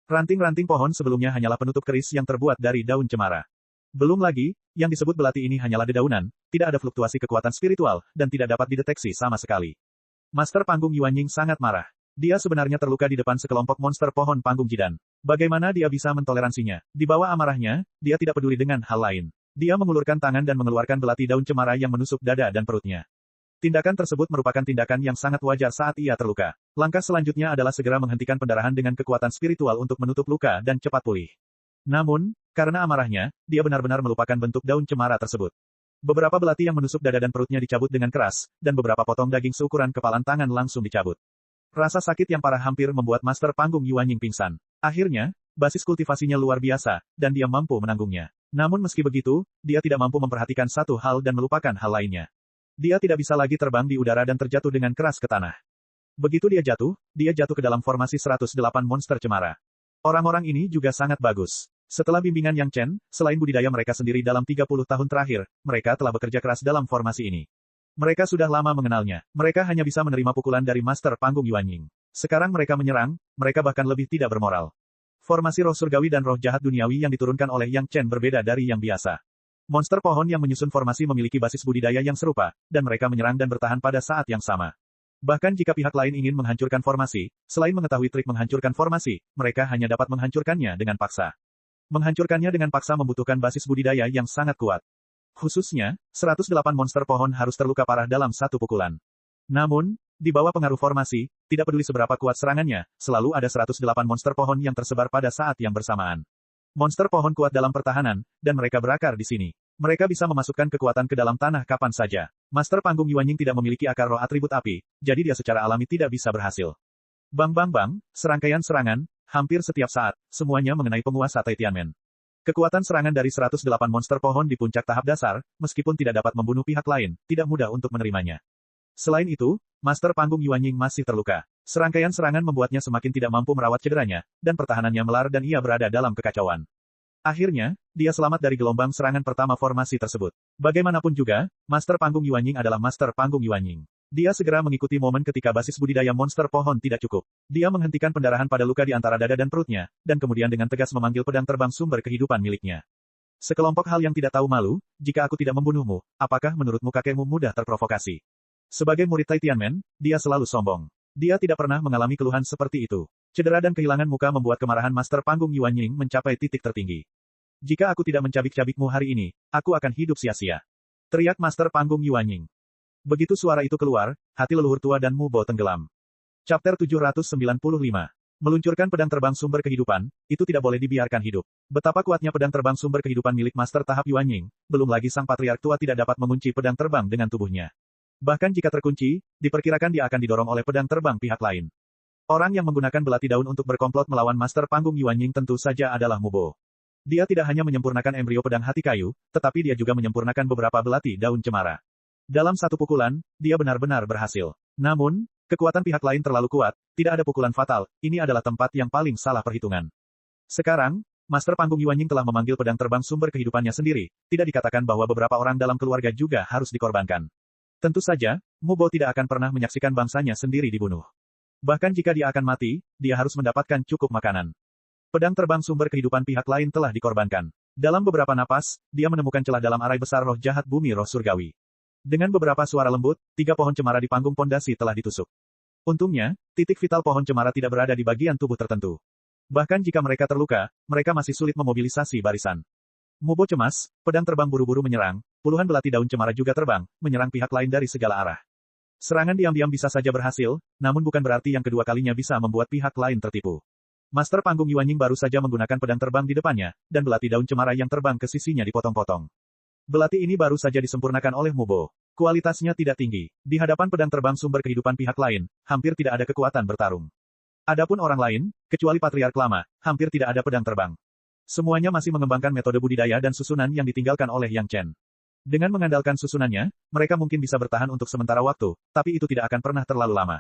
Ranting-ranting pohon sebelumnya hanyalah penutup keris yang terbuat dari daun cemara. Belum lagi, yang disebut belati ini hanyalah dedaunan, tidak ada fluktuasi kekuatan spiritual, dan tidak dapat dideteksi sama sekali. Master Panggung Yuanying sangat marah. Dia sebenarnya terluka di depan sekelompok monster pohon panggung jidan. Bagaimana dia bisa mentoleransinya? Di bawah amarahnya, dia tidak peduli dengan hal lain. Dia mengulurkan tangan dan mengeluarkan belati daun cemara yang menusuk dada dan perutnya. Tindakan tersebut merupakan tindakan yang sangat wajar saat ia terluka. Langkah selanjutnya adalah segera menghentikan pendarahan dengan kekuatan spiritual untuk menutup luka dan cepat pulih. Namun, karena amarahnya, dia benar-benar melupakan bentuk daun cemara tersebut. Beberapa belati yang menusuk dada dan perutnya dicabut dengan keras, dan beberapa potong daging seukuran kepalan tangan langsung dicabut. Rasa sakit yang parah hampir membuat Master Panggung Yuanying pingsan. Akhirnya, basis kultivasinya luar biasa, dan dia mampu menanggungnya. Namun meski begitu, dia tidak mampu memperhatikan satu hal dan melupakan hal lainnya. Dia tidak bisa lagi terbang di udara dan terjatuh dengan keras ke tanah. Begitu dia jatuh ke dalam formasi 108 monster cemara. Orang-orang ini juga sangat bagus. Setelah bimbingan Yang Chen, selain budidaya mereka sendiri dalam 30 tahun terakhir, mereka telah bekerja keras dalam formasi ini. Mereka sudah lama mengenalnya. Mereka hanya bisa menerima pukulan dari Master Panggung Yuanying. Sekarang mereka menyerang, mereka bahkan lebih tidak bermoral. Formasi roh surgawi dan roh jahat duniawi yang diturunkan oleh Yang Chen berbeda dari yang biasa. Monster pohon yang menyusun formasi memiliki basis budidaya yang serupa, dan mereka menyerang dan bertahan pada saat yang sama. Bahkan jika pihak lain ingin menghancurkan formasi, selain mengetahui trik menghancurkan formasi, mereka hanya dapat menghancurkannya dengan paksa. Menghancurkannya dengan paksa membutuhkan basis budidaya yang sangat kuat. Khususnya, 108 monster pohon harus terluka parah dalam satu pukulan. Namun, di bawah pengaruh formasi, tidak peduli seberapa kuat serangannya, selalu ada 108 monster pohon yang tersebar pada saat yang bersamaan. Monster pohon kuat dalam pertahanan, dan mereka berakar di sini. Mereka bisa memasukkan kekuatan ke dalam tanah kapan saja. Master Panggung Yuanying tidak memiliki akar roh atribut api, jadi dia secara alami tidak bisa berhasil. Bang bang bang, serangkaian serangan, hampir setiap saat, semuanya mengenai penguasa Tianmen. Kekuatan serangan dari 108 monster pohon di puncak tahap dasar, meskipun tidak dapat membunuh pihak lain, tidak mudah untuk menerimanya. Selain itu, Master Panggung Yuanying masih terluka. Serangkaian serangan membuatnya semakin tidak mampu merawat cederanya, dan pertahanannya melar dan ia berada dalam kekacauan. Akhirnya, dia selamat dari gelombang serangan pertama formasi tersebut. Bagaimanapun juga, Master Panggung Yuanying adalah Master Panggung Yuanying. Dia segera mengikuti momen ketika basis budidaya monster pohon tidak cukup. Dia menghentikan pendarahan pada luka di antara dada dan perutnya, dan kemudian dengan tegas memanggil pedang terbang sumber kehidupan miliknya. Sekelompok hal yang tidak tahu malu, jika aku tidak membunuhmu, apakah menurutmu kakekmu mudah terprovokasi? Sebagai murid Tianmen, dia selalu sombong. Dia tidak pernah mengalami keluhan seperti itu. Cedera dan kehilangan muka membuat kemarahan Master Panggung Yuanying mencapai titik tertinggi. Jika aku tidak mencabik-cabikmu hari ini, aku akan hidup sia-sia. Teriak Master Panggung Yuanying. Begitu suara itu keluar, hati leluhur tua dan Mubo tenggelam. Chapter 795. Meluncurkan pedang terbang sumber kehidupan, itu tidak boleh dibiarkan hidup. Betapa kuatnya pedang terbang sumber kehidupan milik Master tahap Yuanying, belum lagi sang patriark tua tidak dapat mengunci pedang terbang dengan tubuhnya. Bahkan jika terkunci, diperkirakan dia akan didorong oleh pedang terbang pihak lain. Orang yang menggunakan belati daun untuk berkomplot melawan Master Panggung Yuanying tentu saja adalah Mubo. Dia tidak hanya menyempurnakan embrio pedang hati kayu, tetapi dia juga menyempurnakan beberapa belati daun cemara. Dalam satu pukulan, dia benar-benar berhasil. Namun, Kekuatan pihak lain terlalu kuat, tidak ada pukulan fatal, ini adalah tempat yang paling salah perhitungan. Sekarang, Master Panggung Yuanying telah memanggil pedang terbang sumber kehidupannya sendiri, tidak dikatakan bahwa beberapa orang dalam keluarga juga harus dikorbankan. Tentu saja, Mubo tidak akan pernah menyaksikan bangsanya sendiri dibunuh. Bahkan jika dia akan mati, dia harus mendapatkan cukup makanan. Pedang terbang sumber kehidupan pihak lain telah dikorbankan. Dalam beberapa napas, dia menemukan celah dalam arai besar roh jahat bumi roh surgawi. Dengan beberapa suara lembut, 3 pohon cemara di panggung pondasi telah ditusuk. Untungnya, titik vital pohon cemara tidak berada di bagian tubuh tertentu. Bahkan jika mereka terluka, mereka masih sulit memobilisasi barisan. Mubo cemas, pedang terbang buru-buru menyerang, puluhan belati daun cemara juga terbang, menyerang pihak lain dari segala arah. Serangan diam-diam bisa saja berhasil, namun bukan berarti yang kedua kalinya bisa membuat pihak lain tertipu. Master Panggung Yuanying baru saja menggunakan pedang terbang di depannya, dan belati daun cemara yang terbang ke sisinya dipotong-potong. Belati ini baru saja disempurnakan oleh Mubo. Kualitasnya tidak tinggi. Di hadapan pedang terbang sumber kehidupan pihak lain, hampir tidak ada kekuatan bertarung. Adapun orang lain, kecuali Patriark Lama, hampir tidak ada pedang terbang. Semuanya masih mengembangkan metode budidaya dan susunan yang ditinggalkan oleh Yang Chen. Dengan mengandalkan susunannya, mereka mungkin bisa bertahan untuk sementara waktu, tapi itu tidak akan pernah terlalu lama.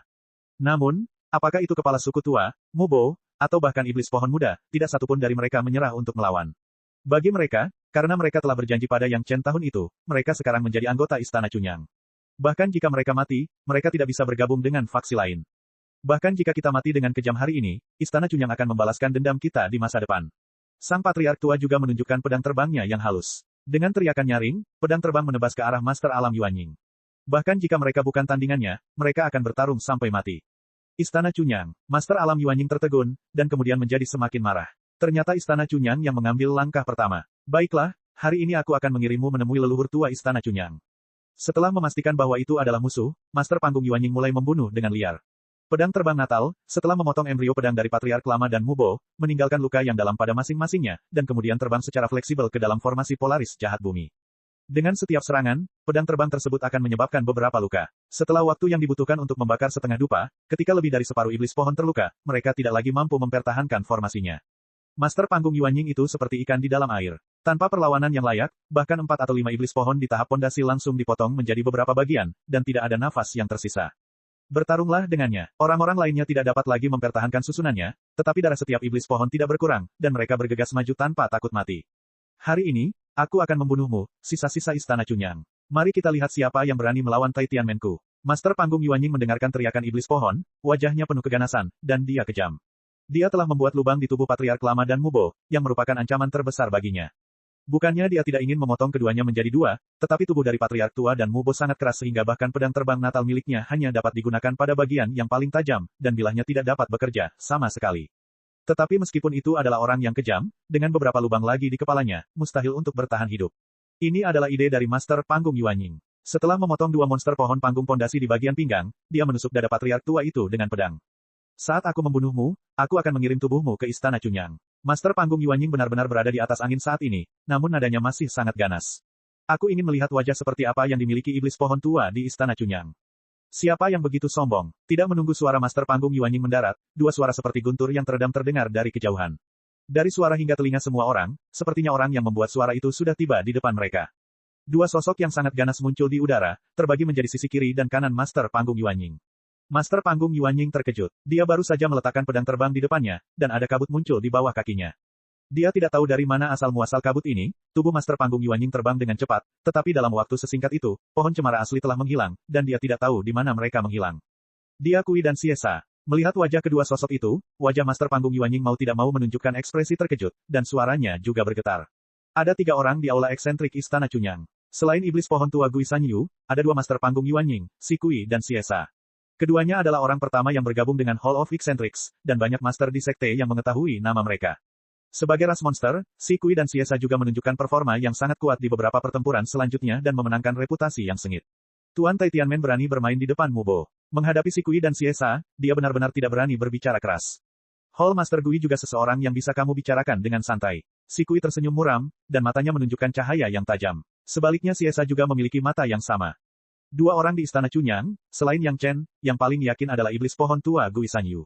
Namun, apakah itu kepala suku tua, Mubo, atau bahkan iblis pohon muda, tidak satupun dari mereka menyerah untuk melawan. Bagi mereka, karena mereka telah berjanji pada Yang Chen tahun itu, mereka sekarang menjadi anggota Istana Cunyang. Bahkan jika mereka mati, mereka tidak bisa bergabung dengan faksi lain. Bahkan jika kita mati dengan kejam hari ini, Istana Cunyang akan membalaskan dendam kita di masa depan. Sang Patriark tua juga menunjukkan pedang terbangnya yang halus. Dengan teriakan nyaring, pedang terbang menebas ke arah Master Alam Yuanying. Bahkan jika mereka bukan tandingannya, mereka akan bertarung sampai mati. Istana Cunyang, Master Alam Yuanying tertegun, dan kemudian menjadi semakin marah. Ternyata Istana Cunyang yang mengambil langkah pertama. Baiklah, hari ini aku akan mengirimmu menemui leluhur tua Istana Cunyang. Setelah memastikan bahwa itu adalah musuh, Master Panggung Yuanying mulai membunuh dengan liar. Pedang terbang Natal, setelah memotong embrio pedang dari Patriark Lama dan Mubo, meninggalkan luka yang dalam pada masing-masingnya, dan kemudian terbang secara fleksibel ke dalam formasi Polaris jahat bumi. Dengan setiap serangan, pedang terbang tersebut akan menyebabkan beberapa luka. Setelah waktu yang dibutuhkan untuk membakar setengah dupa, ketika lebih dari separuh iblis pohon terluka, mereka tidak lagi mampu mempertahankan formasinya. Master Panggung Yuanying itu seperti ikan di dalam air. Tanpa perlawanan yang layak, bahkan 4 atau 5 iblis pohon di tahap pondasi langsung dipotong menjadi beberapa bagian, dan tidak ada nafas yang tersisa. Bertarunglah dengannya. Orang-orang lainnya tidak dapat lagi mempertahankan susunannya, tetapi darah setiap iblis pohon tidak berkurang, dan mereka bergegas maju tanpa takut mati. Hari ini, aku akan membunuhmu, sisa-sisa Istana Cunyang. Mari kita lihat siapa yang berani melawan Tai Tianmenku. Master Panggung Yuanying mendengarkan teriakan iblis pohon, wajahnya penuh keganasan, dan dia kejam. Dia telah membuat lubang di tubuh Patriark Lama dan Mubo, yang merupakan ancaman terbesar baginya. Bukannya dia tidak ingin memotong keduanya menjadi 2, tetapi tubuh dari Patriark Tua dan Mubo sangat keras sehingga bahkan pedang terbang Natal miliknya hanya dapat digunakan pada bagian yang paling tajam, dan bilahnya tidak dapat bekerja, sama sekali. Tetapi meskipun itu adalah orang yang kejam, dengan beberapa lubang lagi di kepalanya, mustahil untuk bertahan hidup. Ini adalah ide dari Master Panggung Yuanying. Setelah memotong 2 monster pohon panggung pondasi di bagian pinggang, dia menusuk dada Patriark Tua itu dengan pedang. Saat aku membunuhmu, aku akan mengirim tubuhmu ke Istana Cunyang. Master Panggung Yuanying benar-benar berada di atas angin saat ini, namun nadanya masih sangat ganas. Aku ingin melihat wajah seperti apa yang dimiliki iblis pohon tua di Istana Cunyang. Siapa yang begitu sombong? Tidak menunggu suara Master Panggung Yuanying mendarat, 2 suara seperti guntur yang teredam terdengar dari kejauhan. Dari suara hingga telinga semua orang, sepertinya orang yang membuat suara itu sudah tiba di depan mereka. 2 sosok yang sangat ganas muncul di udara, terbagi menjadi sisi kiri dan kanan Master Panggung Yuanying. Master Panggung Yuanying terkejut. Dia baru saja meletakkan pedang terbang di depannya, dan ada kabut muncul di bawah kakinya. Dia tidak tahu dari mana asal-muasal kabut ini, tubuh Master Panggung Yuanying terbang dengan cepat, tetapi dalam waktu sesingkat itu, pohon cemara asli telah menghilang, dan dia tidak tahu di mana mereka menghilang. Dia Kui dan Siesa. Melihat wajah kedua sosok itu, wajah Master Panggung Yuanying mau tidak mau menunjukkan ekspresi terkejut, dan suaranya juga bergetar. Ada 3 orang di aula eksentrik Istana Cunyang. Selain iblis pohon tua Gui Sanyu, ada 2 Master Panggung Yuanying, si Kui dan Siesa. Keduanya adalah orang pertama yang bergabung dengan Hall of Eccentrics, dan banyak master di sekte yang mengetahui nama mereka. Sebagai ras monster, si Kui dan Siesa juga menunjukkan performa yang sangat kuat di beberapa pertempuran selanjutnya dan memenangkan reputasi yang sengit. Tuan Tai Tianmen berani bermain di depan Mubo. Menghadapi si Kui dan Siesa, dia benar-benar tidak berani berbicara keras. Hall Master Gui juga seseorang yang bisa kamu bicarakan dengan santai. Si Kui tersenyum muram, dan matanya menunjukkan cahaya yang tajam. Sebaliknya Siesa juga memiliki mata yang sama. 2 orang di Istana Cunyang, selain Yang Chen, yang paling yakin adalah iblis pohon tua Gui Sanyu.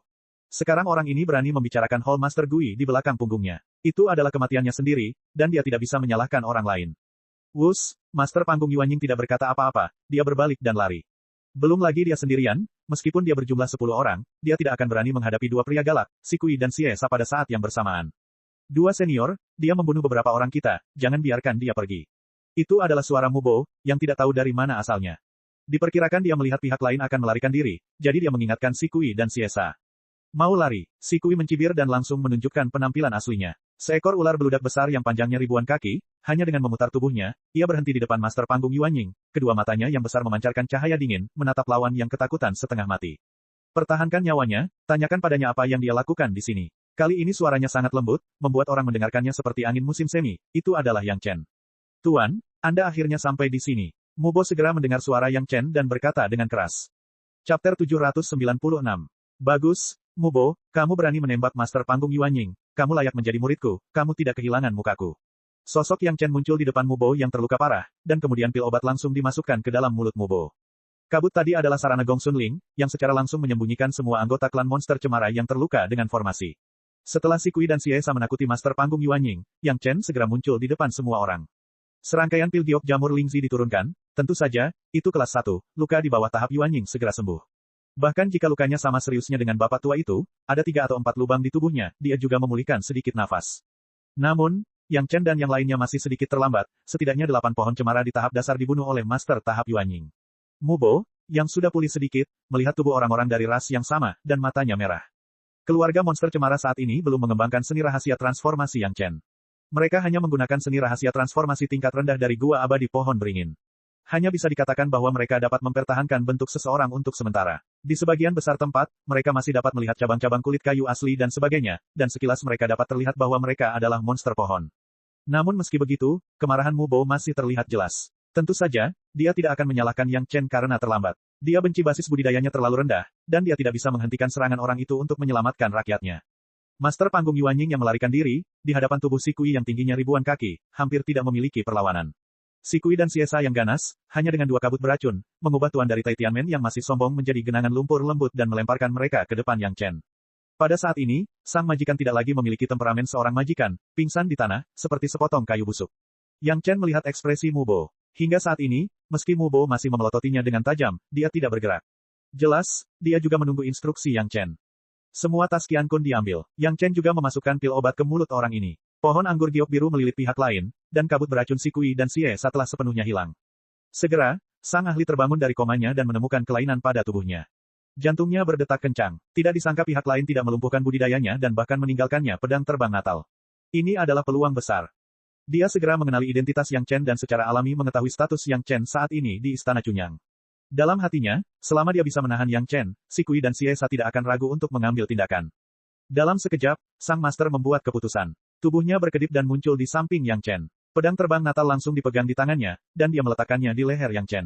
Sekarang orang ini berani membicarakan Hall Master Gui di belakang punggungnya. Itu adalah kematiannya sendiri, dan dia tidak bisa menyalahkan orang lain. Wus, Master Panggung Yuanying tidak berkata apa-apa, dia berbalik dan lari. Belum lagi dia sendirian, meskipun dia berjumlah 10 orang, dia tidak akan berani menghadapi dua pria galak, Si Kui dan Si Esa pada saat yang bersamaan. Dua senior, dia membunuh beberapa orang kita, jangan biarkan dia pergi. Itu adalah suara Mubo, yang tidak tahu dari mana asalnya. Diperkirakan dia melihat pihak lain akan melarikan diri, jadi dia mengingatkan Si Kui dan Si Esa. Mau lari, Si Kui mencibir dan langsung menunjukkan penampilan aslinya. Seekor ular beludak besar yang panjangnya ribuan kaki, hanya dengan memutar tubuhnya, ia berhenti di depan master panggung Yuanying, kedua matanya yang besar memancarkan cahaya dingin, menatap lawan yang ketakutan setengah mati. Pertahankan nyawanya, tanyakan padanya apa yang dia lakukan di sini. Kali ini suaranya sangat lembut, membuat orang mendengarkannya seperti angin musim semi, itu adalah Yang Chen. Tuan, Anda akhirnya sampai di sini. Mubo segera mendengar suara Yang Chen dan berkata dengan keras. Chapter 796. Bagus, Mubo, kamu berani menembak master panggung Yuanying, kamu layak menjadi muridku, kamu tidak kehilangan mukaku. Sosok Yang Chen muncul di depan Mubo yang terluka parah, dan kemudian pil obat langsung dimasukkan ke dalam mulut Mubo. Kabut tadi adalah sarana Gong Sun Ling, yang secara langsung menyembunyikan semua anggota klan monster cemara yang terluka dengan formasi. Setelah Si Kui dan Si Esa menakuti master panggung Yuanying, Yang Chen segera muncul di depan semua orang. Serangkaian pil giok jamur Lingzi diturunkan, tentu saja, itu kelas 1, luka di bawah tahap Yuanying segera sembuh. Bahkan jika lukanya sama seriusnya dengan bapak tua itu, ada 3 atau 4 lubang di tubuhnya, dia juga memulihkan sedikit nafas. Namun, Yang Chen dan yang lainnya masih sedikit terlambat, setidaknya 8 pohon cemara di tahap dasar dibunuh oleh master tahap Yuanying. Mubo, yang sudah pulih sedikit, melihat tubuh orang-orang dari ras yang sama, dan matanya merah. Keluarga monster cemara saat ini belum mengembangkan seni rahasia transformasi Yang Chen. Mereka hanya menggunakan seni rahasia transformasi tingkat rendah dari gua abadi pohon beringin. Hanya bisa dikatakan bahwa mereka dapat mempertahankan bentuk seseorang untuk sementara. Di sebagian besar tempat, mereka masih dapat melihat cabang-cabang kulit kayu asli dan sebagainya, dan sekilas mereka dapat terlihat bahwa mereka adalah monster pohon. Namun meski begitu, kemarahan Mubo masih terlihat jelas. Tentu saja, dia tidak akan menyalahkan Yang Chen karena terlambat. Dia benci basis budidayanya terlalu rendah, dan dia tidak bisa menghentikan serangan orang itu untuk menyelamatkan rakyatnya. Master panggung Yuanying yang melarikan diri, di hadapan tubuh Si Kui yang tingginya ribuan kaki, hampir tidak memiliki perlawanan. Si Kui dan Si Esa yang ganas, hanya dengan 2 kabut beracun, mengubah tuan dari Tai Tianmen yang masih sombong menjadi genangan lumpur lembut dan melemparkan mereka ke depan Yang Chen. Pada saat ini, sang majikan tidak lagi memiliki temperamen seorang majikan, pingsan di tanah, seperti sepotong kayu busuk. Yang Chen melihat ekspresi Mubo. Hingga saat ini, meski Mubo masih memelototinya dengan tajam, dia tidak bergerak. Jelas, dia juga menunggu instruksi Yang Chen. Semua tas Qian Kun diambil. Yang Chen juga memasukkan pil obat ke mulut orang ini. Pohon anggur giok biru melilit pihak lain, dan kabut beracun Si Kui dan Si Esa setelah sepenuhnya hilang. Segera, sang ahli terbangun dari komanya dan menemukan kelainan pada tubuhnya. Jantungnya berdetak kencang. Tidak disangka pihak lain tidak melumpuhkan budidayanya dan bahkan meninggalkannya pedang terbang Natal. Ini adalah peluang besar. Dia segera mengenali identitas Yang Chen dan secara alami mengetahui status Yang Chen saat ini di Istana Cunyang. Dalam hatinya, selama dia bisa menahan Yang Chen, Si Kui dan Si Esa tidak akan ragu untuk mengambil tindakan. Dalam sekejap, sang master membuat keputusan. Tubuhnya berkedip dan muncul di samping Yang Chen. Pedang terbang Natal langsung dipegang di tangannya, dan dia meletakkannya di leher Yang Chen.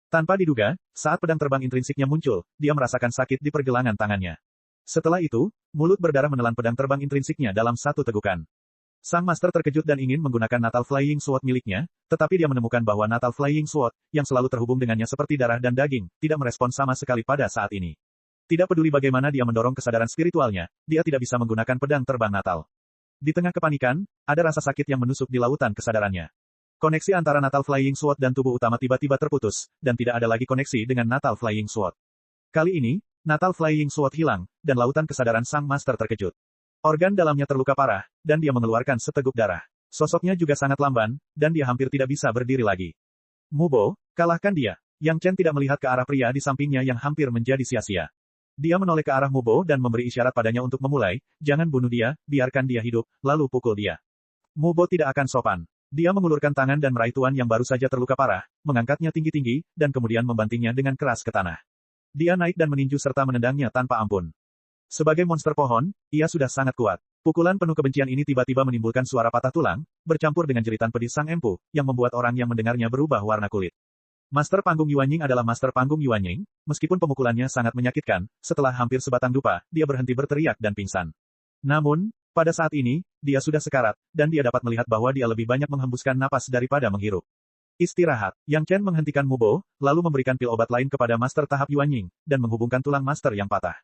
Tanpa diduga, saat pedang terbang intrinsiknya muncul, dia merasakan sakit di pergelangan tangannya. Setelah itu, mulut berdarah menelan pedang terbang intrinsiknya dalam satu tegukan. Sang master terkejut dan ingin menggunakan Natal Flying Sword miliknya, tetapi dia menemukan bahwa Natal Flying Sword, yang selalu terhubung dengannya seperti darah dan daging, tidak merespon sama sekali pada saat ini. Tidak peduli bagaimana dia mendorong kesadaran spiritualnya, dia tidak bisa menggunakan pedang terbang Natal. Di tengah kepanikan, ada rasa sakit yang menusuk di lautan kesadarannya. Koneksi antara Natal Flying Sword dan tubuh utama tiba-tiba terputus, dan tidak ada lagi koneksi dengan Natal Flying Sword. Kali ini, Natal Flying Sword hilang, dan lautan kesadaran sang master terkejut. Organ dalamnya terluka parah, dan dia mengeluarkan seteguk darah. Sosoknya juga sangat lamban, dan dia hampir tidak bisa berdiri lagi. Mubo, kalahkan dia. Yang Chen tidak melihat ke arah pria di sampingnya yang hampir menjadi sia-sia. Dia menoleh ke arah Mubo dan memberi isyarat padanya untuk memulai, jangan bunuh dia, biarkan dia hidup, lalu pukul dia. Mubo tidak akan sopan. Dia mengulurkan tangan dan meraih tuan yang baru saja terluka parah, mengangkatnya tinggi-tinggi, dan kemudian membantingnya dengan keras ke tanah. Dia naik dan meninju serta menendangnya tanpa ampun. Sebagai monster pohon, ia sudah sangat kuat. Pukulan penuh kebencian ini tiba-tiba menimbulkan suara patah tulang, bercampur dengan jeritan pedih sang empu, yang membuat orang yang mendengarnya berubah warna kulit. Master panggung Yuanying adalah master panggung Yuanying, meskipun pemukulannya sangat menyakitkan, setelah hampir sebatang dupa, dia berhenti berteriak dan pingsan. Namun, pada saat ini, dia sudah sekarat, dan dia dapat melihat bahwa dia lebih banyak menghembuskan napas daripada menghirup. Istirahat. Yang Chen menghentikan Mubo, lalu memberikan pil obat lain kepada master tahap Yuanying, dan menghubungkan tulang master yang patah.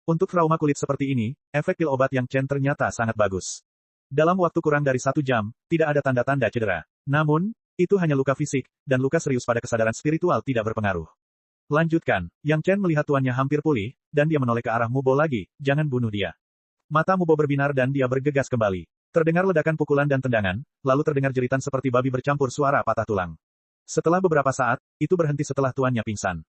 Untuk trauma kulit seperti ini, efek pil obat Yang Chen ternyata sangat bagus. Dalam waktu kurang dari 1 jam, tidak ada tanda-tanda cedera. Namun, itu hanya luka fisik, dan luka serius pada kesadaran spiritual tidak berpengaruh. Lanjutkan. Yang Chen melihat tuannya hampir pulih, dan dia menoleh ke arah Mubo lagi, jangan bunuh dia. Mata Mubo berbinar dan dia bergegas kembali. Terdengar ledakan pukulan dan tendangan, lalu terdengar jeritan seperti babi bercampur suara patah tulang. Setelah beberapa saat, itu berhenti setelah tuannya pingsan.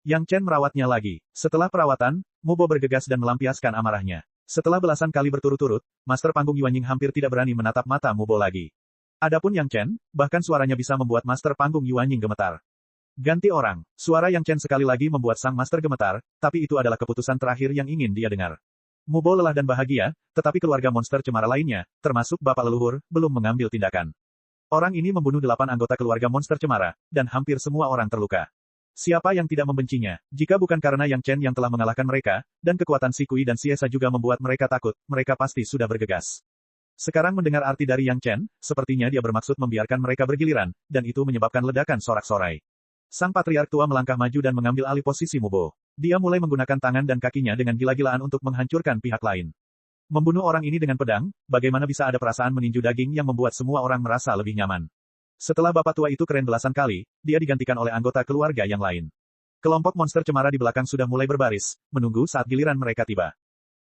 Yang Chen merawatnya lagi. Setelah perawatan, Mubo bergegas dan melampiaskan amarahnya. Setelah belasan kali berturut-turut, Master Panggung Yuanying hampir tidak berani menatap mata Mubo lagi. Adapun Yang Chen, bahkan suaranya bisa membuat Master Panggung Yuanying gemetar. Ganti orang. Suara Yang Chen sekali lagi membuat sang Master gemetar, tapi itu adalah keputusan terakhir yang ingin dia dengar. Mubo lelah dan bahagia, tetapi keluarga monster cemara lainnya, termasuk bapak leluhur, belum mengambil tindakan. Orang ini membunuh 8 anggota keluarga monster cemara, dan hampir semua orang terluka. Siapa yang tidak membencinya? Jika bukan karena Yang Chen yang telah mengalahkan mereka, dan kekuatan Si Kui dan Siesa juga membuat mereka takut, mereka pasti sudah bergegas. Sekarang mendengar arti dari Yang Chen, sepertinya dia bermaksud membiarkan mereka bergiliran, dan itu menyebabkan ledakan sorak-sorai. Sang patriark tua melangkah maju dan mengambil alih posisi Mubo. Dia mulai menggunakan tangan dan kakinya dengan gila-gilaan untuk menghancurkan pihak lain. Membunuh orang ini dengan pedang, bagaimana bisa ada perasaan meninju daging yang membuat semua orang merasa lebih nyaman. Setelah bapak tua itu keren belasan kali, dia digantikan oleh anggota keluarga yang lain. Kelompok monster cemara di belakang sudah mulai berbaris, menunggu saat giliran mereka tiba.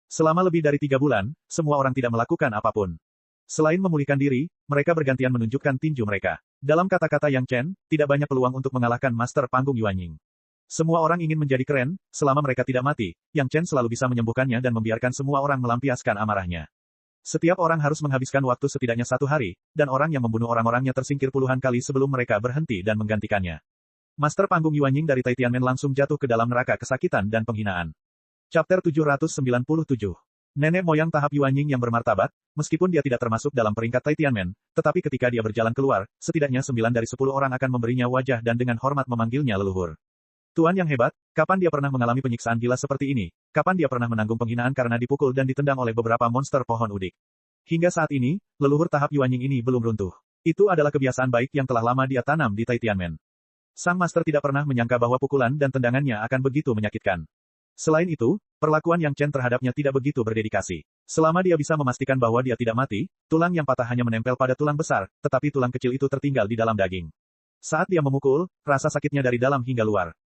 Selama lebih dari 3 bulan, semua orang tidak melakukan apapun. Selain memulihkan diri, mereka bergantian menunjukkan tinju mereka. Dalam kata-kata Yang Chen, tidak banyak peluang untuk mengalahkan Master Panggung Yuanying. Semua orang ingin menjadi keren, selama mereka tidak mati, Yang Chen selalu bisa menyembuhkannya dan membiarkan semua orang melampiaskan amarahnya. Setiap orang harus menghabiskan waktu setidaknya 1 hari, dan orang yang membunuh orang-orangnya tersingkir puluhan kali sebelum mereka berhenti dan menggantikannya. Master Panggung Yuanying dari Tai Tianmen langsung jatuh ke dalam neraka kesakitan dan penghinaan. Chapter 797. Nenek moyang tahap Yuanying yang bermartabat, meskipun dia tidak termasuk dalam peringkat Tai Tianmen, tetapi ketika dia berjalan keluar, setidaknya 9 dari 10 orang akan memberinya wajah dan dengan hormat memanggilnya leluhur. Tuan yang hebat, kapan dia pernah mengalami penyiksaan gila seperti ini? Kapan dia pernah menanggung penghinaan karena dipukul dan ditendang oleh beberapa monster pohon udik? Hingga saat ini, leluhur tahap Yuanying ini belum runtuh. Itu adalah kebiasaan baik yang telah lama dia tanam di Tai Tianmen. Sang master tidak pernah menyangka bahwa pukulan dan tendangannya akan begitu menyakitkan. Selain itu, perlakuan Yang Chen terhadapnya tidak begitu berdedikasi. Selama dia bisa memastikan bahwa dia tidak mati, tulang yang patah hanya menempel pada tulang besar, tetapi tulang kecil itu tertinggal di dalam daging. Saat dia memukul, rasa sakitnya dari dalam hingga luar.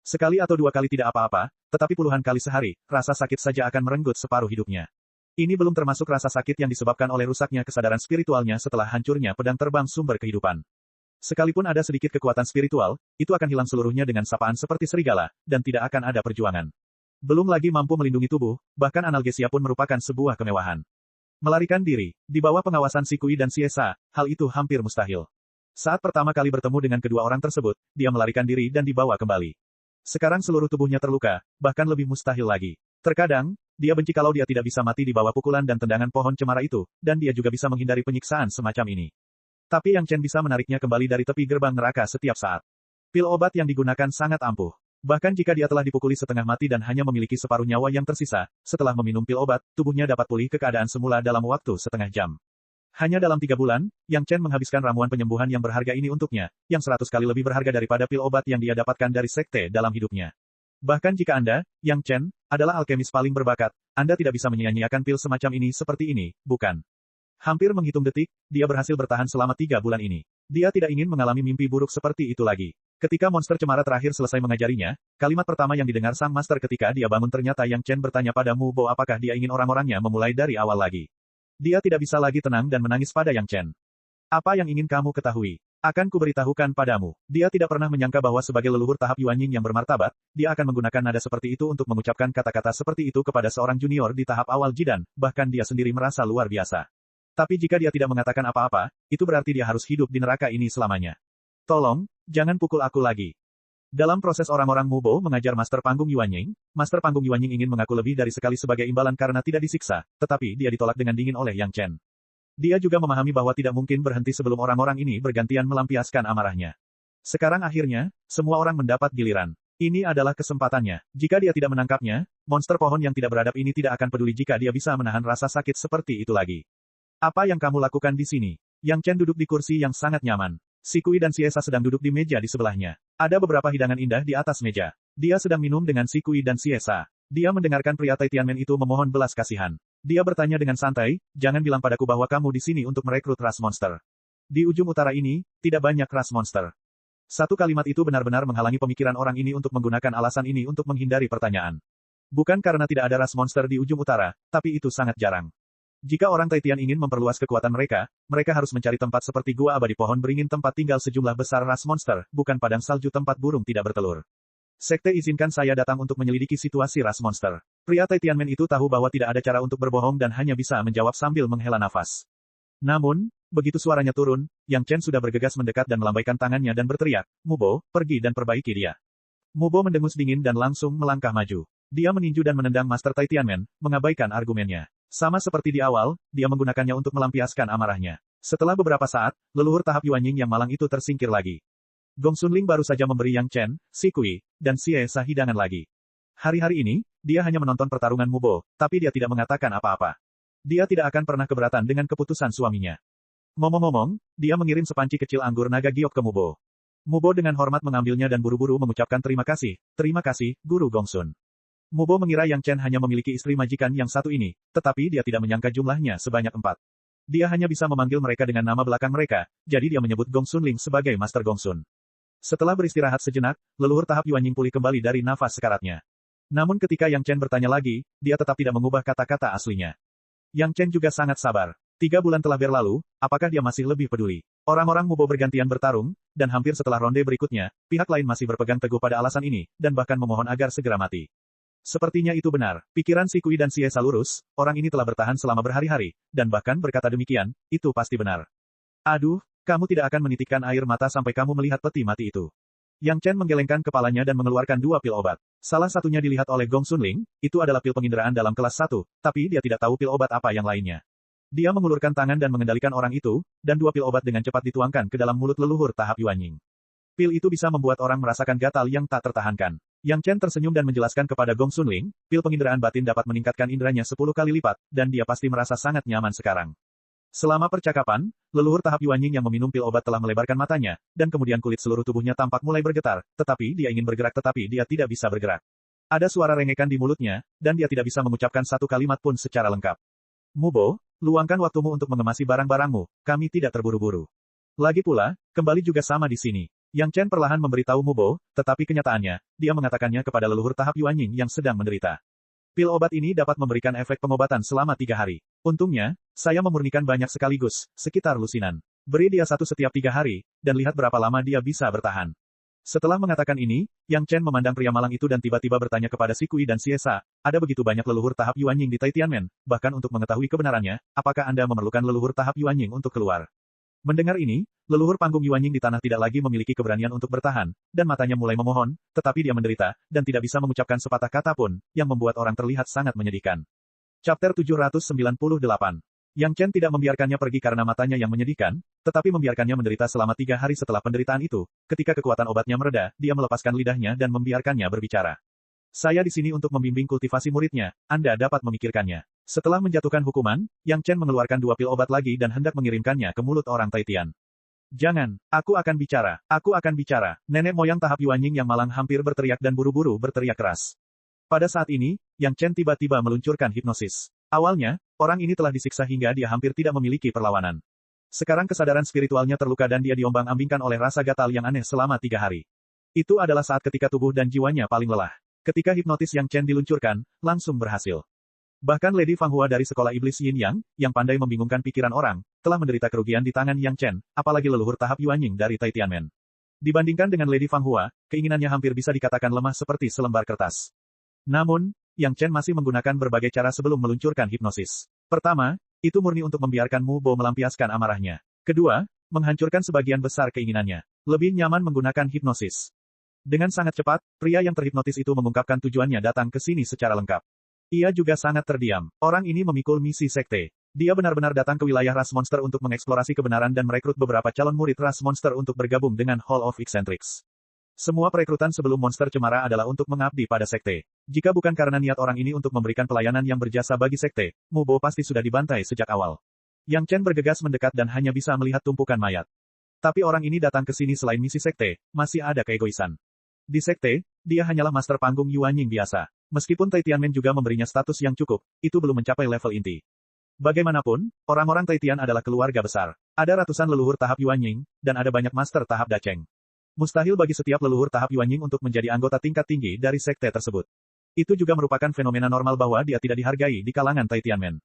Sekali atau 2 kali tidak apa-apa, tetapi puluhan kali sehari, rasa sakit saja akan merenggut separuh hidupnya. Ini belum termasuk rasa sakit yang disebabkan oleh rusaknya kesadaran spiritualnya setelah hancurnya pedang terbang sumber kehidupan. Sekalipun ada sedikit kekuatan spiritual, itu akan hilang seluruhnya dengan sapaan seperti serigala, dan tidak akan ada perjuangan. Belum lagi mampu melindungi tubuh, bahkan analgesia pun merupakan sebuah kemewahan. Melarikan diri, di bawah pengawasan Si Kui dan Siesa, hal itu hampir mustahil. Saat pertama kali bertemu dengan kedua orang tersebut, dia melarikan diri dan dibawa kembali. Sekarang seluruh tubuhnya terluka, bahkan lebih mustahil lagi. Terkadang, dia benci kalau dia tidak bisa mati di bawah pukulan dan tendangan pohon cemara itu, dan dia juga bisa menghindari penyiksaan semacam ini. Tapi Yang Chen bisa menariknya kembali dari tepi gerbang neraka setiap saat. Pil obat yang digunakan sangat ampuh. Bahkan jika dia telah dipukuli setengah mati dan hanya memiliki separuh nyawa yang tersisa, setelah meminum pil obat, tubuhnya dapat pulih ke keadaan semula dalam waktu setengah jam. Hanya dalam 3 bulan, Yang Chen menghabiskan ramuan penyembuhan yang berharga ini untuknya, yang 100 kali lebih berharga daripada pil obat yang dia dapatkan dari sekte dalam hidupnya. Bahkan jika Anda, Yang Chen, adalah alkemis paling berbakat, Anda tidak bisa menyia-nyiakan pil semacam ini seperti ini, bukan? Hampir menghitung detik, dia berhasil bertahan selama 3 bulan ini. Dia tidak ingin mengalami mimpi buruk seperti itu lagi. Ketika monster cemara terakhir selesai mengajarinya, kalimat pertama yang didengar sang master ketika dia bangun ternyata Yang Chen bertanya pada Mubo apakah dia ingin orang-orangnya memulai dari awal lagi. Dia tidak bisa lagi tenang dan menangis pada Yang Chen. Apa yang ingin kamu ketahui? Akan kuberitahukan padamu. Dia tidak pernah menyangka bahwa sebagai leluhur tahap Yuanying yang bermartabat, dia akan menggunakan nada seperti itu untuk mengucapkan kata-kata seperti itu kepada seorang junior di tahap awal Jidan, bahkan dia sendiri merasa luar biasa. Tapi jika dia tidak mengatakan apa-apa, itu berarti dia harus hidup di neraka ini selamanya. Tolong, jangan pukul aku lagi. Dalam proses orang-orang Mubo mengajar Master Panggung Yuanying, Master Panggung Yuanying ingin mengaku lebih dari sekali sebagai imbalan karena tidak disiksa, tetapi dia ditolak dengan dingin oleh Yang Chen. Dia juga memahami bahwa tidak mungkin berhenti sebelum orang-orang ini bergantian melampiaskan amarahnya. Sekarang akhirnya, semua orang mendapat giliran. Ini adalah kesempatannya. Jika dia tidak menangkapnya, monster pohon yang tidak beradab ini tidak akan peduli jika dia bisa menahan rasa sakit seperti itu lagi. Apa yang kamu lakukan di sini? Yang Chen duduk di kursi yang sangat nyaman. Si Kui dan Siesa sedang duduk di meja di sebelahnya. Ada beberapa hidangan indah di atas meja. Dia sedang minum dengan Si Kui dan Siesa. Dia mendengarkan pria Tai Tianmen itu memohon belas kasihan. Dia bertanya dengan santai, jangan bilang padaku bahwa kamu di sini untuk merekrut ras monster. Di ujung utara ini, tidak banyak ras monster. Satu kalimat itu benar-benar menghalangi pemikiran orang ini untuk menggunakan alasan ini untuk menghindari pertanyaan. Bukan karena tidak ada ras monster di ujung utara, tapi itu sangat jarang. Jika orang Taitian ingin memperluas kekuatan mereka, mereka harus mencari tempat seperti gua abadi pohon beringin tempat tinggal sejumlah besar ras monster, bukan padang salju tempat burung tidak bertelur. Sekte izinkan saya datang untuk menyelidiki situasi ras monster. Pria Taitianmen itu tahu bahwa tidak ada cara untuk berbohong dan hanya bisa menjawab sambil menghela nafas. Namun, begitu suaranya turun, Yang Chen sudah bergegas mendekat dan melambaikan tangannya dan berteriak, "Mubo, pergi dan perbaiki dia." Mubo mendengus dingin dan langsung melangkah maju. Dia meninju dan menendang Master Taitianmen, mengabaikan argumennya. Sama seperti di awal, dia menggunakannya untuk melampiaskan amarahnya. Setelah beberapa saat, leluhur tahap Yuanying yang malang itu tersingkir lagi. Gong Xunling baru saja memberi Yang Chen, Si Kui, dan Xie Sa hidangan lagi. Hari-hari ini, dia hanya menonton pertarungan Mubo, tapi dia tidak mengatakan apa-apa. Dia tidak akan pernah keberatan dengan keputusan suaminya. Ngomong-ngomong, dia mengirim sepanci kecil anggur naga giok ke Mubo. Mubo dengan hormat mengambilnya dan buru-buru mengucapkan terima kasih, Guru Gongsun. Mubo mengira Yang Chen hanya memiliki istri majikan yang satu ini, tetapi dia tidak menyangka jumlahnya sebanyak 4. Dia hanya bisa memanggil mereka dengan nama belakang mereka, jadi dia menyebut Gong Xunling sebagai Master Gongsun. Setelah beristirahat sejenak, leluhur tahap Yuanying pulih kembali dari nafas sekaratnya. Namun ketika Yang Chen bertanya lagi, dia tetap tidak mengubah kata-kata aslinya. Yang Chen juga sangat sabar. 3 bulan telah berlalu, apakah dia masih lebih peduli? Orang-orang Mubo bergantian bertarung, dan hampir setelah ronde berikutnya, pihak lain masih berpegang teguh pada alasan ini, dan bahkan memohon agar segera mati. Sepertinya itu benar. Pikiran Si Kui dan Xie Sa lurus, orang ini telah bertahan selama berhari-hari, dan bahkan berkata demikian, itu pasti benar. Aduh, kamu tidak akan menitikkan air mata sampai kamu melihat peti mati itu. Yang Chen menggelengkan kepalanya dan mengeluarkan 2 pil obat. Salah satunya dilihat oleh Gong Xunling, itu adalah pil penginderaan dalam kelas 1, tapi dia tidak tahu pil obat apa yang lainnya. Dia mengulurkan tangan dan mengendalikan orang itu, dan 2 pil obat dengan cepat dituangkan ke dalam mulut leluhur tahap Yuanying. Pil itu bisa membuat orang merasakan gatal yang tak tertahankan. Yang Chen tersenyum dan menjelaskan kepada Gong Xunling, pil penginderaan batin dapat meningkatkan inderanya 10 kali lipat, dan dia pasti merasa sangat nyaman sekarang. Selama percakapan, leluhur tahap Yuanying yang meminum pil obat telah melebarkan matanya, dan kemudian kulit seluruh tubuhnya tampak mulai bergetar, tetapi dia ingin bergerak tetapi dia tidak bisa bergerak. Ada suara rengekan di mulutnya, dan dia tidak bisa mengucapkan satu kalimat pun secara lengkap. Mubo, luangkan waktumu untuk mengemasi barang-barangmu, kami tidak terburu-buru. Lagi pula, kembali juga sama di sini. Yang Chen perlahan memberitahu Mubo, tetapi kenyataannya, dia mengatakannya kepada leluhur tahap Yuanying yang sedang menderita. Pil obat ini dapat memberikan efek pengobatan selama 3 hari. Untungnya, saya memurnikan banyak sekaligus, sekitar lusinan. Beri dia 1 setiap 3 hari, dan lihat berapa lama dia bisa bertahan. Setelah mengatakan ini, Yang Chen memandang pria malang itu dan tiba-tiba bertanya kepada Si Kui dan Xie Sa, ada begitu banyak leluhur tahap Yuanying di Taitianmen, bahkan untuk mengetahui kebenarannya, apakah Anda memerlukan leluhur tahap Yuanying untuk keluar? Mendengar ini, leluhur panggung Yuanying di tanah tidak lagi memiliki keberanian untuk bertahan, dan matanya mulai memohon, tetapi dia menderita, dan tidak bisa mengucapkan sepatah kata pun, yang membuat orang terlihat sangat menyedihkan. Chapter 798. Yang Chen tidak membiarkannya pergi karena matanya yang menyedihkan, tetapi membiarkannya menderita selama 3 hari setelah penderitaan itu. Ketika kekuatan obatnya mereda, dia melepaskan lidahnya dan membiarkannya berbicara. Saya di sini untuk membimbing kultivasi muridnya, Anda dapat memikirkannya. Setelah menjatuhkan hukuman, Yang Chen mengeluarkan 2 pil obat lagi dan hendak mengirimkannya ke mulut orang Taitian. Jangan, aku akan bicara. Nenek moyang tahap Yuanying yang malang hampir berteriak dan buru-buru berteriak keras. Pada saat ini, Yang Chen tiba-tiba meluncurkan hipnosis. Awalnya, orang ini telah disiksa hingga dia hampir tidak memiliki perlawanan. Sekarang kesadaran spiritualnya terluka dan dia diombang-ambingkan oleh rasa gatal yang aneh selama 3 hari. Itu adalah saat ketika tubuh dan jiwanya paling lelah. Ketika hipnotis Yang Chen diluncurkan, langsung berhasil. Bahkan Lady Fang Hua dari sekolah iblis Yin Yang, yang pandai membingungkan pikiran orang, telah menderita kerugian di tangan Yang Chen, apalagi leluhur tahap Yuanying dari Taitianmen. Dibandingkan dengan Lady Fang Hua, keinginannya hampir bisa dikatakan lemah seperti selembar kertas. Namun, Yang Chen masih menggunakan berbagai cara sebelum meluncurkan hipnosis. Pertama, itu murni untuk membiarkan Mubo melampiaskan amarahnya. Kedua, menghancurkan sebagian besar keinginannya. Lebih nyaman menggunakan hipnosis. Dengan sangat cepat, pria yang terhipnotis itu mengungkapkan tujuannya datang ke sini secara lengkap. Ia juga sangat terdiam. Orang ini memikul misi sekte. Dia benar-benar datang ke wilayah ras monster untuk mengeksplorasi kebenaran dan merekrut beberapa calon murid ras monster untuk bergabung dengan Hall of Eccentrics. Semua perekrutan sebelum monster cemara adalah untuk mengabdi pada sekte. Jika bukan karena niat orang ini untuk memberikan pelayanan yang berjasa bagi sekte, Mubo pasti sudah dibantai sejak awal. Yang Chen bergegas mendekat dan hanya bisa melihat tumpukan mayat. Tapi orang ini datang ke sini selain misi sekte, masih ada keegoisan. Di sekte, dia hanyalah master panggung Yuanying biasa. Meskipun Taitianmen juga memberinya status yang cukup, itu belum mencapai level inti. Bagaimanapun, orang-orang Taitian adalah keluarga besar. Ada ratusan leluhur tahap Yuanying, dan ada banyak master tahap Dacheng. Mustahil bagi setiap leluhur tahap Yuanying untuk menjadi anggota tingkat tinggi dari sekte tersebut. Itu juga merupakan fenomena normal bahwa dia tidak dihargai di kalangan Taitianmen.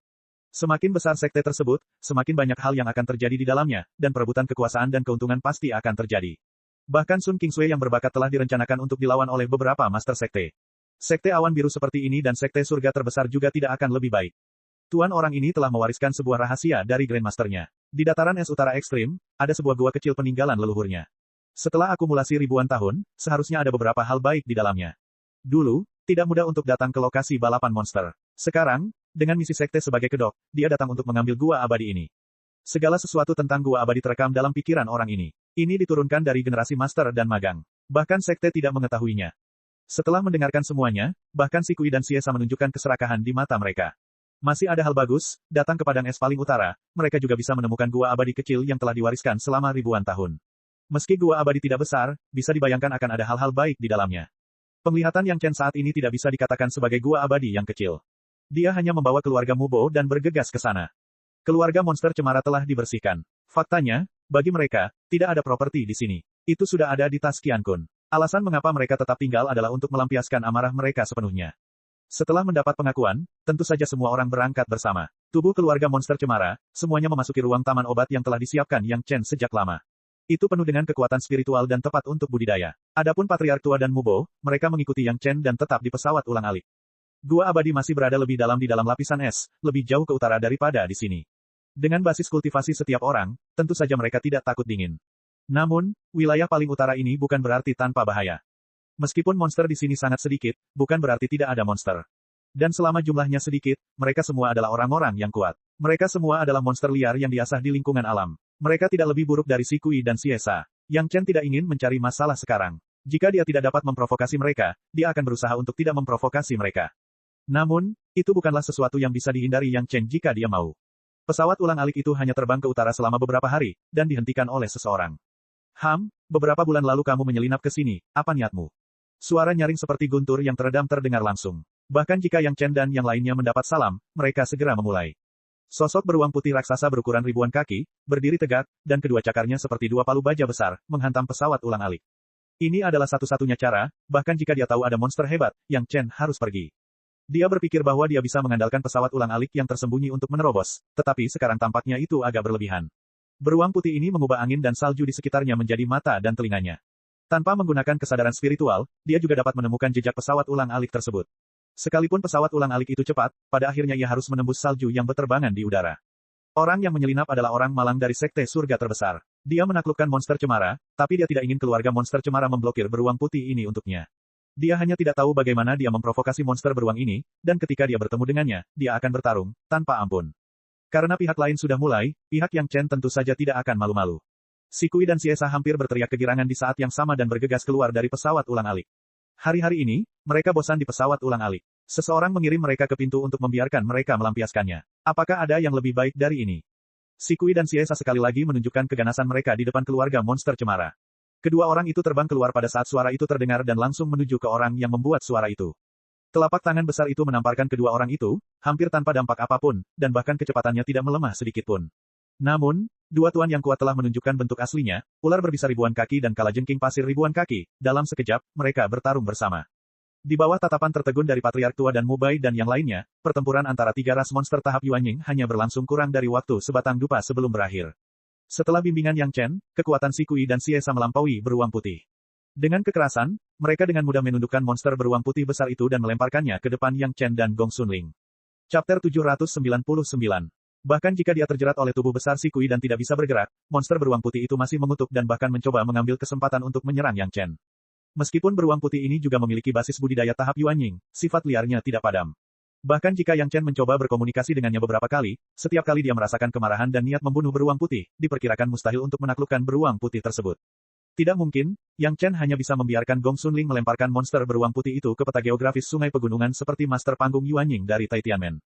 Semakin besar sekte tersebut, semakin banyak hal yang akan terjadi di dalamnya, dan perebutan kekuasaan dan keuntungan pasti akan terjadi. Bahkan Sun Kingsway yang berbakat telah direncanakan untuk dilawan oleh beberapa master sekte. Sekte awan biru seperti ini dan sekte surga terbesar juga tidak akan lebih baik. Tuan orang ini telah mewariskan sebuah rahasia dari Grandmasternya. Di dataran es utara ekstrim, ada sebuah gua kecil peninggalan leluhurnya. Setelah akumulasi ribuan tahun, seharusnya ada beberapa hal baik di dalamnya. Dulu, tidak mudah untuk datang ke lokasi balapan monster. Sekarang, dengan misi sekte sebagai kedok, dia datang untuk mengambil gua abadi ini. Segala sesuatu tentang gua abadi terekam dalam pikiran orang ini. Ini diturunkan dari generasi master dan magang. Bahkan sekte tidak mengetahuinya. Setelah mendengarkan semuanya, bahkan si Kui dan Siesa menunjukkan keserakahan di mata mereka. Masih ada hal bagus, datang ke padang es paling utara, mereka juga bisa menemukan gua abadi kecil yang telah diwariskan selama ribuan tahun. Meski gua abadi tidak besar, bisa dibayangkan akan ada hal-hal baik di dalamnya. Penglihatan Yang Chen saat ini tidak bisa dikatakan sebagai gua abadi yang kecil. Dia hanya membawa keluarga Mubo dan bergegas ke sana. Keluarga monster cemara telah dibersihkan. Faktanya, bagi mereka, tidak ada properti di sini. Itu sudah ada di tas Qian Kun. Alasan mengapa mereka tetap tinggal adalah untuk melampiaskan amarah mereka sepenuhnya. Setelah mendapat pengakuan, tentu saja semua orang berangkat bersama. Tubuh keluarga monster cemara, semuanya memasuki ruang taman obat yang telah disiapkan Yang Chen sejak lama. Itu penuh dengan kekuatan spiritual dan tepat untuk budidaya. Adapun Patriark Tua dan Mubo, mereka mengikuti Yang Chen dan tetap di pesawat ulang-alik. Gua abadi masih berada lebih dalam di dalam lapisan es, lebih jauh ke utara daripada di sini. Dengan basis kultivasi setiap orang, tentu saja mereka tidak takut dingin. Namun, wilayah paling utara ini bukan berarti tanpa bahaya. Meskipun monster di sini sangat sedikit, bukan berarti tidak ada monster. Dan selama jumlahnya sedikit, mereka semua adalah orang-orang yang kuat. Mereka semua adalah monster liar yang diasah di lingkungan alam. Mereka tidak lebih buruk dari si Kui dan Siesa. Yang Chen tidak ingin mencari masalah sekarang. Jika dia tidak dapat memprovokasi mereka, dia akan berusaha untuk tidak memprovokasi mereka. Namun, itu bukanlah sesuatu yang bisa dihindari Yang Chen jika dia mau. Pesawat ulang-alik itu hanya terbang ke utara selama beberapa hari, dan dihentikan oleh seseorang. Beberapa bulan lalu kamu menyelinap ke sini, apa niatmu? Suara nyaring seperti guntur yang teredam terdengar langsung. Bahkan jika Yang Chen dan yang lainnya mendapat salam, mereka segera memulai. Sosok beruang putih raksasa berukuran ribuan kaki, berdiri tegak, dan kedua cakarnya seperti dua palu baja besar, menghantam pesawat ulang-alik. Ini adalah satu-satunya cara, bahkan jika dia tahu ada monster hebat, Yang Chen harus pergi. Dia berpikir bahwa dia bisa mengandalkan pesawat ulang-alik yang tersembunyi untuk menerobos, tetapi sekarang tampaknya itu agak berlebihan. Beruang putih ini mengubah angin dan salju di sekitarnya menjadi mata dan telinganya. Tanpa menggunakan kesadaran spiritual, dia juga dapat menemukan jejak pesawat ulang-alik tersebut. Sekalipun pesawat ulang-alik itu cepat, pada akhirnya ia harus menembus salju yang berterbangan di udara. Orang yang menyelinap adalah orang malang dari sekte surga terbesar. Dia menaklukkan monster cemara, tapi dia tidak ingin keluarga monster cemara memblokir beruang putih ini untuknya. Dia hanya tidak tahu bagaimana dia memprovokasi monster beruang ini, dan ketika dia bertemu dengannya, dia akan bertarung, tanpa ampun. Karena pihak lain sudah mulai, pihak Yang Chen tentu saja tidak akan malu-malu. Si Kui dan Siesa hampir berteriak kegirangan di saat yang sama dan bergegas keluar dari pesawat ulang-alik. Hari-hari ini, mereka bosan di pesawat ulang-alik. Seseorang mengirim mereka ke pintu untuk membiarkan mereka melampiaskannya. Apakah ada yang lebih baik dari ini? Si Kui dan Siesa sekali lagi menunjukkan keganasan mereka di depan keluarga monster cemara. Kedua orang itu terbang keluar pada saat suara itu terdengar dan langsung menuju ke orang yang membuat suara itu. Telapak tangan besar itu menamparkan kedua orang itu, hampir tanpa dampak apapun, dan bahkan kecepatannya tidak melemah sedikitpun. Namun, dua tuan yang kuat telah menunjukkan bentuk aslinya, ular berbisa ribuan kaki dan kalajengking pasir ribuan kaki. Dalam sekejap, mereka bertarung bersama. Di bawah tatapan tertegun dari Patriark Tua dan Mubai dan yang lainnya, pertempuran antara tiga ras monster tahap Yuanying hanya berlangsung kurang dari waktu sebatang dupa sebelum berakhir. Setelah bimbingan Yang Chen, kekuatan si Kui dan Siesa melampaui beruang putih. Dengan kekerasan, mereka dengan mudah menundukkan monster beruang putih besar itu dan melemparkannya ke depan Yang Chen dan Gong Sunling. Chapter 799. Bahkan jika dia terjerat oleh tubuh besar si Kui dan tidak bisa bergerak, monster beruang putih itu masih mengutuk dan bahkan mencoba mengambil kesempatan untuk menyerang Yang Chen. Meskipun beruang putih ini juga memiliki basis budidaya tahap Yuanying, sifat liarnya tidak padam. Bahkan jika Yang Chen mencoba berkomunikasi dengannya beberapa kali, setiap kali dia merasakan kemarahan dan niat membunuh beruang putih, diperkirakan mustahil untuk menaklukkan beruang putih tersebut. Tidak mungkin, Yang Chen hanya bisa membiarkan Gong Sunling melemparkan monster beruang putih itu ke peta geografis sungai pegunungan seperti master panggung Yuanying dari Taitianmen.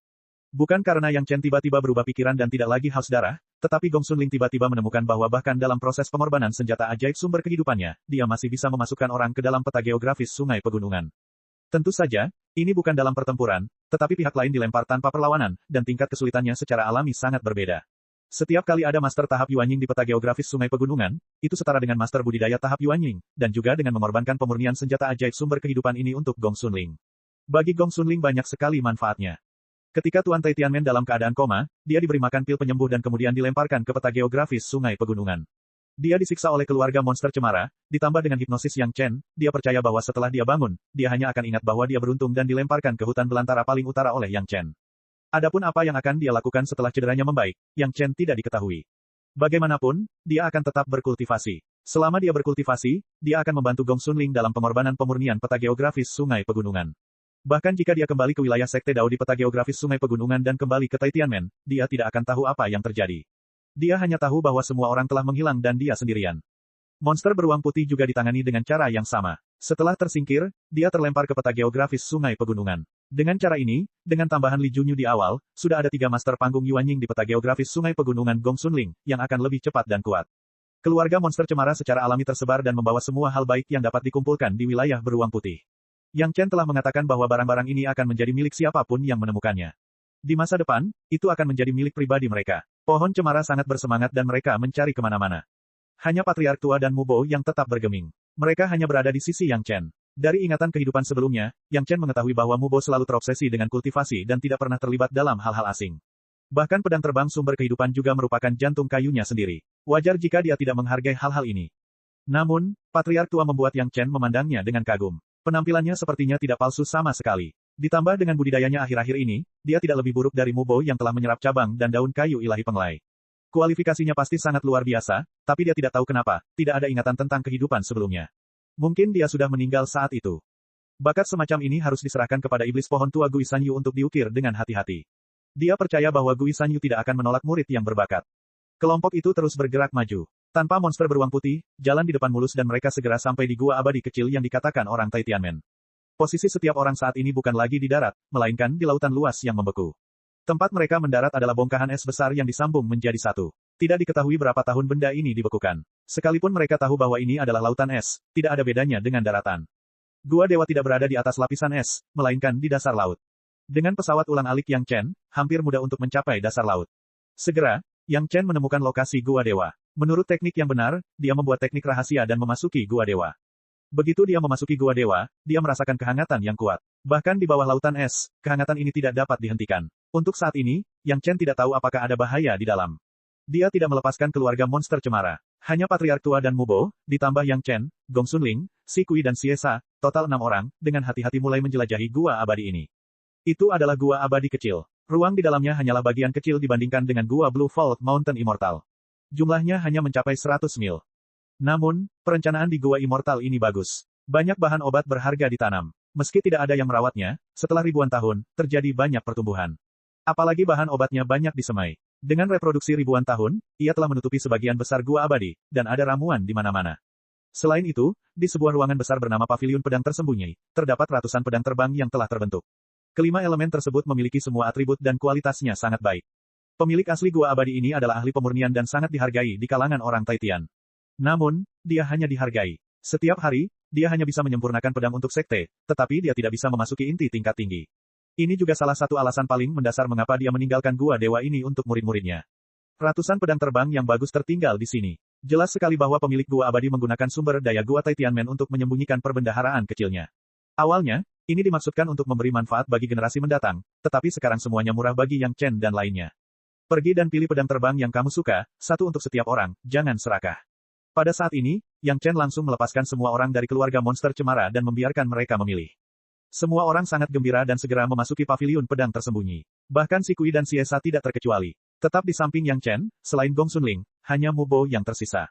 Bukan karena Yang Chen tiba-tiba berubah pikiran dan tidak lagi haus darah, tetapi Gong Sunling tiba-tiba menemukan bahwa bahkan dalam proses pengorbanan senjata ajaib sumber kehidupannya, dia masih bisa memasukkan orang ke dalam peta geografis sungai pegunungan. Tentu saja, ini bukan dalam pertempuran, tetapi pihak lain dilempar tanpa perlawanan, dan tingkat kesulitannya secara alami sangat berbeda. Setiap kali ada master tahap Yuanying di peta geografis Sungai Pegunungan, itu setara dengan master budidaya tahap Yuanying, dan juga dengan mengorbankan pemurnian senjata ajaib sumber kehidupan ini untuk Gong Sunling. Bagi Gong Sunling banyak sekali manfaatnya. Ketika Tuan Tai Tianmen dalam keadaan koma, dia diberi makan pil penyembuh dan kemudian dilemparkan ke peta geografis Sungai Pegunungan. Dia disiksa oleh keluarga monster cemara, ditambah dengan hipnosis Yang Chen, dia percaya bahwa setelah dia bangun, dia hanya akan ingat bahwa dia beruntung dan dilemparkan ke hutan belantara paling utara oleh Yang Chen. Adapun apa yang akan dia lakukan setelah cederanya membaik, Yang Chen tidak diketahui. Bagaimanapun, dia akan tetap berkultivasi. Selama dia berkultivasi, dia akan membantu Gong Sunling dalam pengorbanan pemurnian peta geografis Sungai Pegunungan. Bahkan jika dia kembali ke wilayah Sekte Dao di peta geografis Sungai Pegunungan dan kembali ke Tai Tianmen, dia tidak akan tahu apa yang terjadi. Dia hanya tahu bahwa semua orang telah menghilang dan dia sendirian. Monster beruang putih juga ditangani dengan cara yang sama. Setelah tersingkir, dia terlempar ke peta geografis Sungai Pegunungan. Dengan cara ini, dengan tambahan Li Junyu di awal, sudah ada 3 master panggung Yuanying di peta geografis Sungai Pegunungan Gong Sunling, yang akan lebih cepat dan kuat. Keluarga monster cemara secara alami tersebar dan membawa semua hal baik yang dapat dikumpulkan di wilayah beruang putih. Yang Chen telah mengatakan bahwa barang-barang ini akan menjadi milik siapapun yang menemukannya. Di masa depan, itu akan menjadi milik pribadi mereka. Pohon cemara sangat bersemangat dan mereka mencari kemana-mana. Hanya Patriark Tua dan Mubo yang tetap bergeming. Mereka hanya berada di sisi Yang Chen. Dari ingatan kehidupan sebelumnya, Yang Chen mengetahui bahwa Mubo selalu terobsesi dengan kultivasi dan tidak pernah terlibat dalam hal-hal asing. Bahkan pedang terbang sumber kehidupan juga merupakan jantung kayunya sendiri. Wajar jika dia tidak menghargai hal-hal ini. Namun, Patriark Tua membuat Yang Chen memandangnya dengan kagum. Penampilannya sepertinya tidak palsu sama sekali. Ditambah dengan budidayanya akhir-akhir ini, dia tidak lebih buruk dari Mubo yang telah menyerap cabang dan daun kayu ilahi penglai. Kualifikasinya pasti sangat luar biasa, tapi dia tidak tahu kenapa, tidak ada ingatan tentang kehidupan sebelumnya. Mungkin dia sudah meninggal saat itu. Bakat semacam ini harus diserahkan kepada iblis pohon tua Gui Sanyu untuk diukir dengan hati-hati. Dia percaya bahwa Gui Sanyu tidak akan menolak murid yang berbakat. Kelompok itu terus bergerak maju. Tanpa monster beruang putih, jalan di depan mulus dan mereka segera sampai di gua abadi kecil yang dikatakan orang Tai Tianmen. Posisi setiap orang saat ini bukan lagi di darat, melainkan di lautan luas yang membeku. Tempat mereka mendarat adalah bongkahan es besar yang disambung menjadi satu. Tidak diketahui berapa tahun benda ini dibekukan. Sekalipun mereka tahu bahwa ini adalah lautan es, tidak ada bedanya dengan daratan. Gua Dewa tidak berada di atas lapisan es, melainkan di dasar laut. Dengan pesawat ulang-alik Yang Chen, hampir mudah untuk mencapai dasar laut. Segera, Yang Chen menemukan lokasi Gua Dewa. Menurut teknik yang benar, dia membuat teknik rahasia dan memasuki Gua Dewa. Begitu dia memasuki Gua Dewa, dia merasakan kehangatan yang kuat. Bahkan di bawah lautan es, kehangatan ini tidak dapat dihentikan. Untuk saat ini, Yang Chen tidak tahu apakah ada bahaya di dalam. Dia tidak melepaskan keluarga monster cemara. Hanya Patriark Tua dan Mubo, ditambah Yang Chen, Gong Sunling, Si Kui dan Siesa, total 6 orang, dengan hati-hati mulai menjelajahi gua abadi ini. Itu adalah gua abadi kecil. Ruang di dalamnya hanyalah bagian kecil dibandingkan dengan gua Blue Vault Mountain Immortal. Jumlahnya hanya mencapai 100 mil. Namun, perencanaan di gua Immortal ini bagus. Banyak bahan obat berharga ditanam. Meski tidak ada yang merawatnya, setelah ribuan tahun, terjadi banyak pertumbuhan. Apalagi bahan obatnya banyak disemai. Dengan reproduksi ribuan tahun, ia telah menutupi sebagian besar gua abadi, dan ada ramuan di mana-mana. Selain itu, di sebuah ruangan besar bernama Paviliun Pedang Tersembunyi, terdapat ratusan pedang terbang yang telah terbentuk. Kelima elemen tersebut memiliki semua atribut dan kualitasnya sangat baik. Pemilik asli gua abadi ini adalah ahli pemurnian dan sangat dihargai di kalangan orang Taitian. Namun, dia hanya dihargai. Setiap hari, dia hanya bisa menyempurnakan pedang untuk sekte, tetapi dia tidak bisa memasuki inti tingkat tinggi. Ini juga salah satu alasan paling mendasar mengapa dia meninggalkan gua dewa ini untuk murid-muridnya. Ratusan pedang terbang yang bagus tertinggal di sini. Jelas sekali bahwa pemilik gua abadi menggunakan sumber daya gua Taitianmen untuk menyembunyikan perbendaharaan kecilnya. Awalnya, ini dimaksudkan untuk memberi manfaat bagi generasi mendatang, tetapi sekarang semuanya murah bagi Yang Chen dan lainnya. Pergi dan pilih pedang terbang yang kamu suka, satu untuk setiap orang, jangan serakah. Pada saat ini, Yang Chen langsung melepaskan semua orang dari keluarga monster cemara dan membiarkan mereka memilih. Semua orang sangat gembira dan segera memasuki paviliun pedang tersembunyi. Bahkan Si Kui dan Siesa tidak terkecuali. Tetap di samping Yang Chen, selain Gong Sunling, hanya Mubo yang tersisa.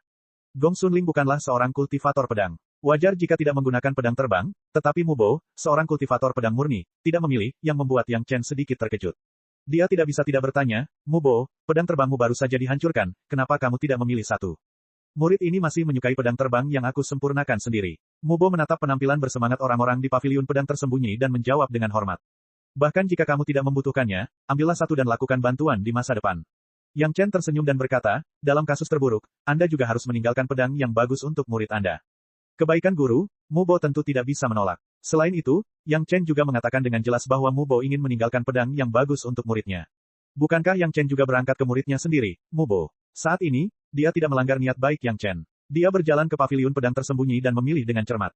Gong Sunling bukanlah seorang kultivator pedang. Wajar jika tidak menggunakan pedang terbang, tetapi Mubo, seorang kultivator pedang murni, tidak memilih, yang membuat Yang Chen sedikit terkejut. Dia tidak bisa tidak bertanya, Mubo, pedang terbangmu baru saja dihancurkan, kenapa kamu tidak memilih satu? Murid ini masih menyukai pedang terbang yang aku sempurnakan sendiri. Mubo menatap penampilan bersemangat orang-orang di paviliun pedang tersembunyi dan menjawab dengan hormat. Bahkan jika kamu tidak membutuhkannya, ambillah satu dan lakukan bantuan di masa depan. Yang Chen tersenyum dan berkata, dalam kasus terburuk, Anda juga harus meninggalkan pedang yang bagus untuk murid Anda. Kebaikan guru, Mubo tentu tidak bisa menolak. Selain itu, Yang Chen juga mengatakan dengan jelas bahwa Mubo ingin meninggalkan pedang yang bagus untuk muridnya. Bukankah Yang Chen juga berangkat ke muridnya sendiri, Mubo? Saat ini, dia tidak melanggar niat baik Yang Chen. Dia berjalan ke paviliun pedang tersembunyi dan memilih dengan cermat.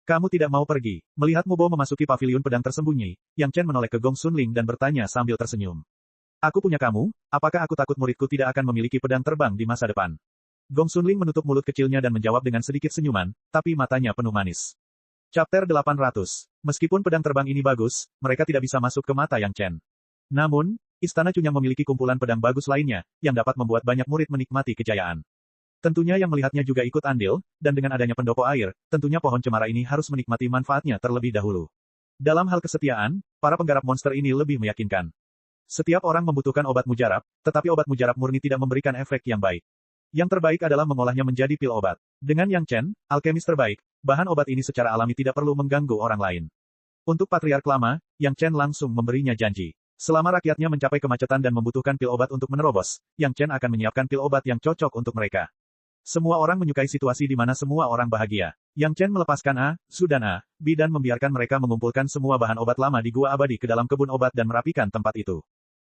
Kamu tidak mau pergi. Melihat Mubo memasuki paviliun pedang tersembunyi, Yang Chen menoleh ke Gong Sunling dan bertanya sambil tersenyum. Aku punya kamu, apakah aku takut muridku tidak akan memiliki pedang terbang di masa depan? Gong Sunling menutup mulut kecilnya dan menjawab dengan sedikit senyuman, tapi matanya penuh manis. Chapter 800. Meskipun pedang terbang ini bagus, mereka tidak bisa masuk ke mata Yang Chen. Namun, Istana Cunyang memiliki kumpulan pedang bagus lainnya, yang dapat membuat banyak murid menikmati kejayaan. Tentunya yang melihatnya juga ikut andil, dan dengan adanya pendopo air, tentunya pohon cemara ini harus menikmati manfaatnya terlebih dahulu. Dalam hal kesetiaan, para penggarap monster ini lebih meyakinkan. Setiap orang membutuhkan obat mujarab, tetapi obat mujarab murni tidak memberikan efek yang baik. Yang terbaik adalah mengolahnya menjadi pil obat. Dengan Yang Chen, alkemis terbaik, bahan obat ini secara alami tidak perlu mengganggu orang lain. Untuk Patriark Lama, Yang Chen langsung memberinya janji. Selama rakyatnya mencapai kemacetan dan membutuhkan pil obat untuk menerobos, Yang Chen akan menyiapkan pil obat yang cocok untuk mereka. Semua orang menyukai situasi di mana semua orang bahagia. Yang Chen melepaskan A, Su dan A, B dan membiarkan mereka mengumpulkan semua bahan obat lama di gua abadi ke dalam kebun obat dan merapikan tempat itu.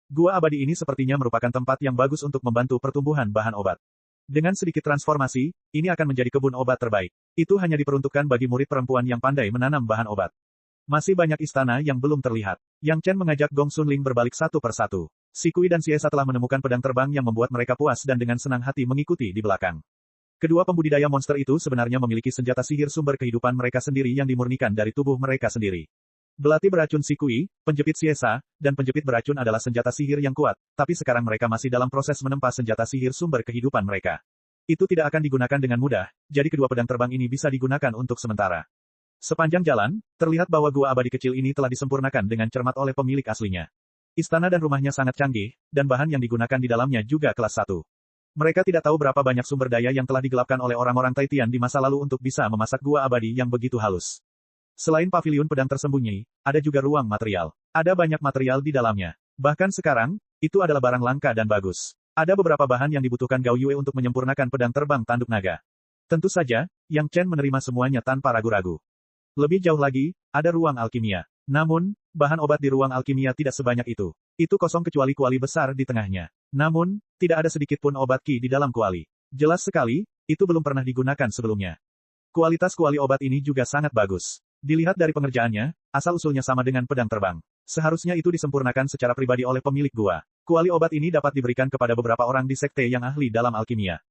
Gua abadi ini sepertinya merupakan tempat yang bagus untuk membantu pertumbuhan bahan obat. Dengan sedikit transformasi, ini akan menjadi kebun obat terbaik. Itu hanya diperuntukkan bagi murid perempuan yang pandai menanam bahan obat. Masih banyak istana yang belum terlihat. Yang Chen mengajak Gong Sunling berbalik satu persatu. Si Kui dan si Esa telah menemukan pedang terbang yang membuat mereka puas dan dengan senang hati mengikuti di belakang. Kedua pembudidaya monster itu sebenarnya memiliki senjata sihir sumber kehidupan mereka sendiri yang dimurnikan dari tubuh mereka sendiri. Belati beracun si Kui, penjepit si Esa, dan penjepit beracun adalah senjata sihir yang kuat, tapi sekarang mereka masih dalam proses menempa senjata sihir sumber kehidupan mereka. Itu tidak akan digunakan dengan mudah, jadi kedua pedang terbang ini bisa digunakan untuk sementara. Sepanjang jalan, terlihat bahwa gua abadi kecil ini telah disempurnakan dengan cermat oleh pemilik aslinya. Istana dan rumahnya sangat canggih, dan bahan yang digunakan di dalamnya juga kelas 1. Mereka tidak tahu berapa banyak sumber daya yang telah digelapkan oleh orang-orang Taitian di masa lalu untuk bisa memasak gua abadi yang begitu halus. Selain paviliun pedang tersembunyi, ada juga ruang material. Ada banyak material di dalamnya. Bahkan sekarang, itu adalah barang langka dan bagus. Ada beberapa bahan yang dibutuhkan Gao Yue untuk menyempurnakan pedang terbang tanduk naga. Tentu saja, Yang Chen menerima semuanya tanpa ragu-ragu. Lebih jauh lagi, ada ruang alkimia. Namun, bahan obat di ruang alkimia tidak sebanyak itu. Itu kosong kecuali kuali besar di tengahnya. Namun, tidak ada sedikit pun obat ki di dalam kuali. Jelas sekali, itu belum pernah digunakan sebelumnya. Kualitas kuali obat ini juga sangat bagus. Dilihat dari pengerjaannya, asal-usulnya sama dengan pedang terbang. Seharusnya itu disempurnakan secara pribadi oleh pemilik gua. Kuali obat ini dapat diberikan kepada beberapa orang di sekte yang ahli dalam alkimia.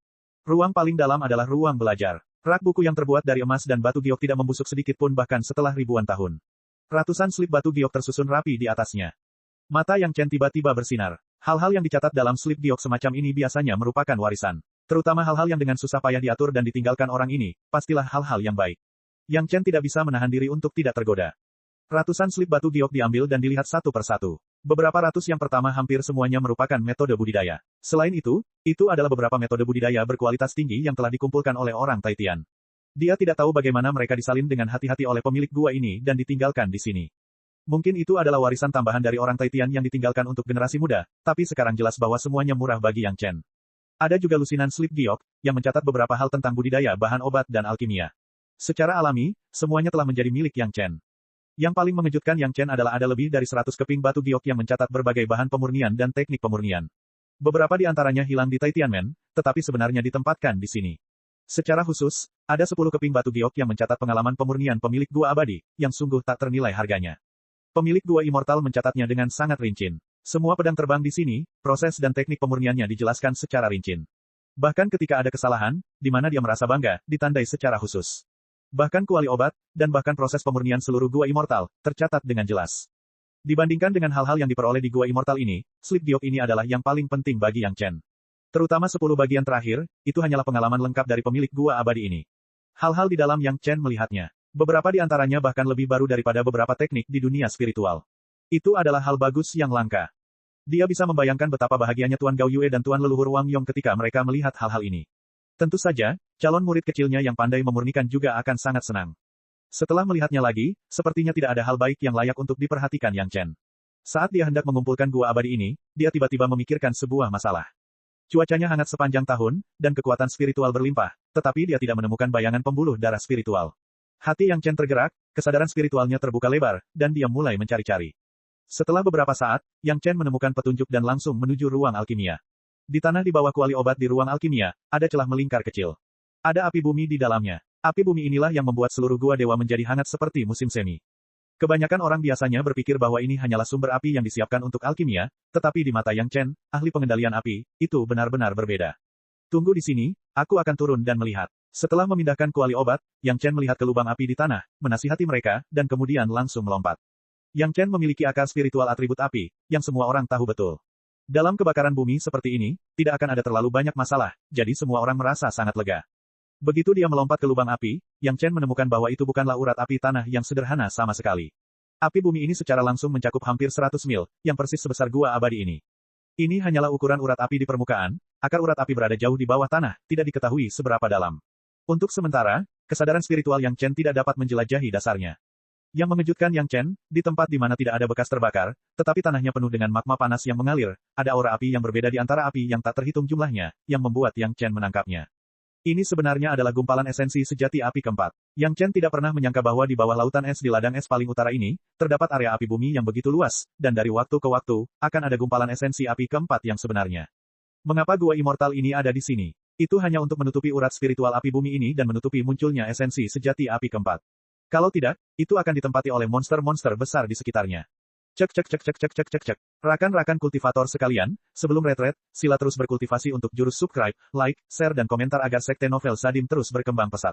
Ruang paling dalam adalah ruang belajar. Rak buku yang terbuat dari emas dan batu giok tidak membusuk sedikit pun bahkan setelah ribuan tahun. Ratusan slip batu giok tersusun rapi di atasnya. Mata Yang Chen tiba-tiba bersinar. Hal-hal yang dicatat dalam slip giok semacam ini biasanya merupakan warisan. Terutama hal-hal yang dengan susah payah diatur dan ditinggalkan orang ini, pastilah hal-hal yang baik. Yang Chen tidak bisa menahan diri untuk tidak tergoda. Ratusan slip batu giok diambil dan dilihat satu persatu. Beberapa ratus yang pertama hampir semuanya merupakan metode budidaya. Selain itu adalah beberapa metode budidaya berkualitas tinggi yang telah dikumpulkan oleh orang Taitian. Dia tidak tahu bagaimana mereka disalin dengan hati-hati oleh pemilik gua ini dan ditinggalkan di sini. Mungkin itu adalah warisan tambahan dari orang Taitian yang ditinggalkan untuk generasi muda, tapi sekarang jelas bahwa semuanya murah bagi Yang Chen. Ada juga lusinan slip giok, yang mencatat beberapa hal tentang budidaya bahan obat dan alkimia. Secara alami, semuanya telah menjadi milik Yang Chen. Yang paling mengejutkan Yang Chen adalah ada lebih dari 100 keping batu giok yang mencatat berbagai bahan pemurnian dan teknik pemurnian. Beberapa di antaranya hilang di Taitianmen, tetapi sebenarnya ditempatkan di sini. Secara khusus, ada 10 keping batu giok yang mencatat pengalaman pemurnian pemilik gua abadi, yang sungguh tak ternilai harganya. Pemilik gua immortal mencatatnya dengan sangat rinci. Semua pedang terbang di sini, proses dan teknik pemurniannya dijelaskan secara rinci. Bahkan ketika ada kesalahan, di mana dia merasa bangga, ditandai secara khusus. Bahkan kuali obat, dan bahkan proses pemurnian seluruh gua immortal, tercatat dengan jelas. Dibandingkan dengan hal-hal yang diperoleh di gua immortal ini, slip giok ini adalah yang paling penting bagi Yang Chen. Terutama 10 bagian terakhir, itu hanyalah pengalaman lengkap dari pemilik gua abadi ini. Hal-hal di dalam Yang Chen melihatnya. Beberapa di antaranya bahkan lebih baru daripada beberapa teknik di dunia spiritual. Itu adalah hal bagus yang langka. Dia bisa membayangkan betapa bahagianya Tuan Gao Yue dan Tuan Leluhur Wang Yong ketika mereka melihat hal-hal ini. Tentu saja, calon murid kecilnya yang pandai memurnikan juga akan sangat senang. Setelah melihatnya lagi, sepertinya tidak ada hal baik yang layak untuk diperhatikan Yang Chen. Saat dia hendak mengumpulkan gua abadi ini, dia tiba-tiba memikirkan sebuah masalah. Cuacanya hangat sepanjang tahun, dan kekuatan spiritual berlimpah, tetapi dia tidak menemukan bayangan pembuluh darah spiritual. Hati Yang Chen tergerak, kesadaran spiritualnya terbuka lebar, dan dia mulai mencari-cari. Setelah beberapa saat, Yang Chen menemukan petunjuk dan langsung menuju ruang alkimia. Di tanah di bawah kuali obat di ruang alkimia, ada celah melingkar kecil. Ada api bumi di dalamnya. Api bumi inilah yang membuat seluruh gua dewa menjadi hangat seperti musim semi. Kebanyakan orang biasanya berpikir bahwa ini hanyalah sumber api yang disiapkan untuk alkimia, tetapi di mata Yang Chen, ahli pengendalian api, itu benar-benar berbeda. Tunggu di sini, aku akan turun dan melihat. Setelah memindahkan kuali obat, Yang Chen melihat ke lubang api di tanah, menasihati mereka, dan kemudian langsung melompat. Yang Chen memiliki akar spiritual atribut api, yang semua orang tahu betul. Dalam kebakaran bumi seperti ini, tidak akan ada terlalu banyak masalah, jadi semua orang merasa sangat lega. Begitu dia melompat ke lubang api, Yang Chen menemukan bahwa itu bukanlah urat api tanah yang sederhana sama sekali. Api bumi ini secara langsung mencakup hampir 100 mil, yang persis sebesar gua abadi ini. Ini hanyalah ukuran urat api di permukaan, akar urat api berada jauh di bawah tanah, tidak diketahui seberapa dalam. Untuk sementara, kesadaran spiritual Yang Chen tidak dapat menjelajahi dasarnya. Yang mengejutkan Yang Chen, di tempat di mana tidak ada bekas terbakar, tetapi tanahnya penuh dengan magma panas yang mengalir, ada aura api yang berbeda di antara api yang tak terhitung jumlahnya, yang membuat Yang Chen menangkapnya. Ini sebenarnya adalah gumpalan esensi sejati api keempat. Yang Chen tidak pernah menyangka bahwa di bawah lautan es di ladang es paling utara ini, terdapat area api bumi yang begitu luas, dan dari waktu ke waktu, akan ada gumpalan esensi api keempat yang sebenarnya. Mengapa gua immortal ini ada di sini? Itu hanya untuk menutupi urat spiritual api bumi ini dan menutupi munculnya esensi sejati api keempat. Kalau tidak, itu akan ditempati oleh monster-monster besar di sekitarnya. Cek cek cek cek cek cek cek cek. Rakan-rakan kultivator sekalian, sebelum retret, sila terus berkultivasi untuk jurus subscribe, like, share dan komentar agar sekte novel Sadim terus berkembang pesat.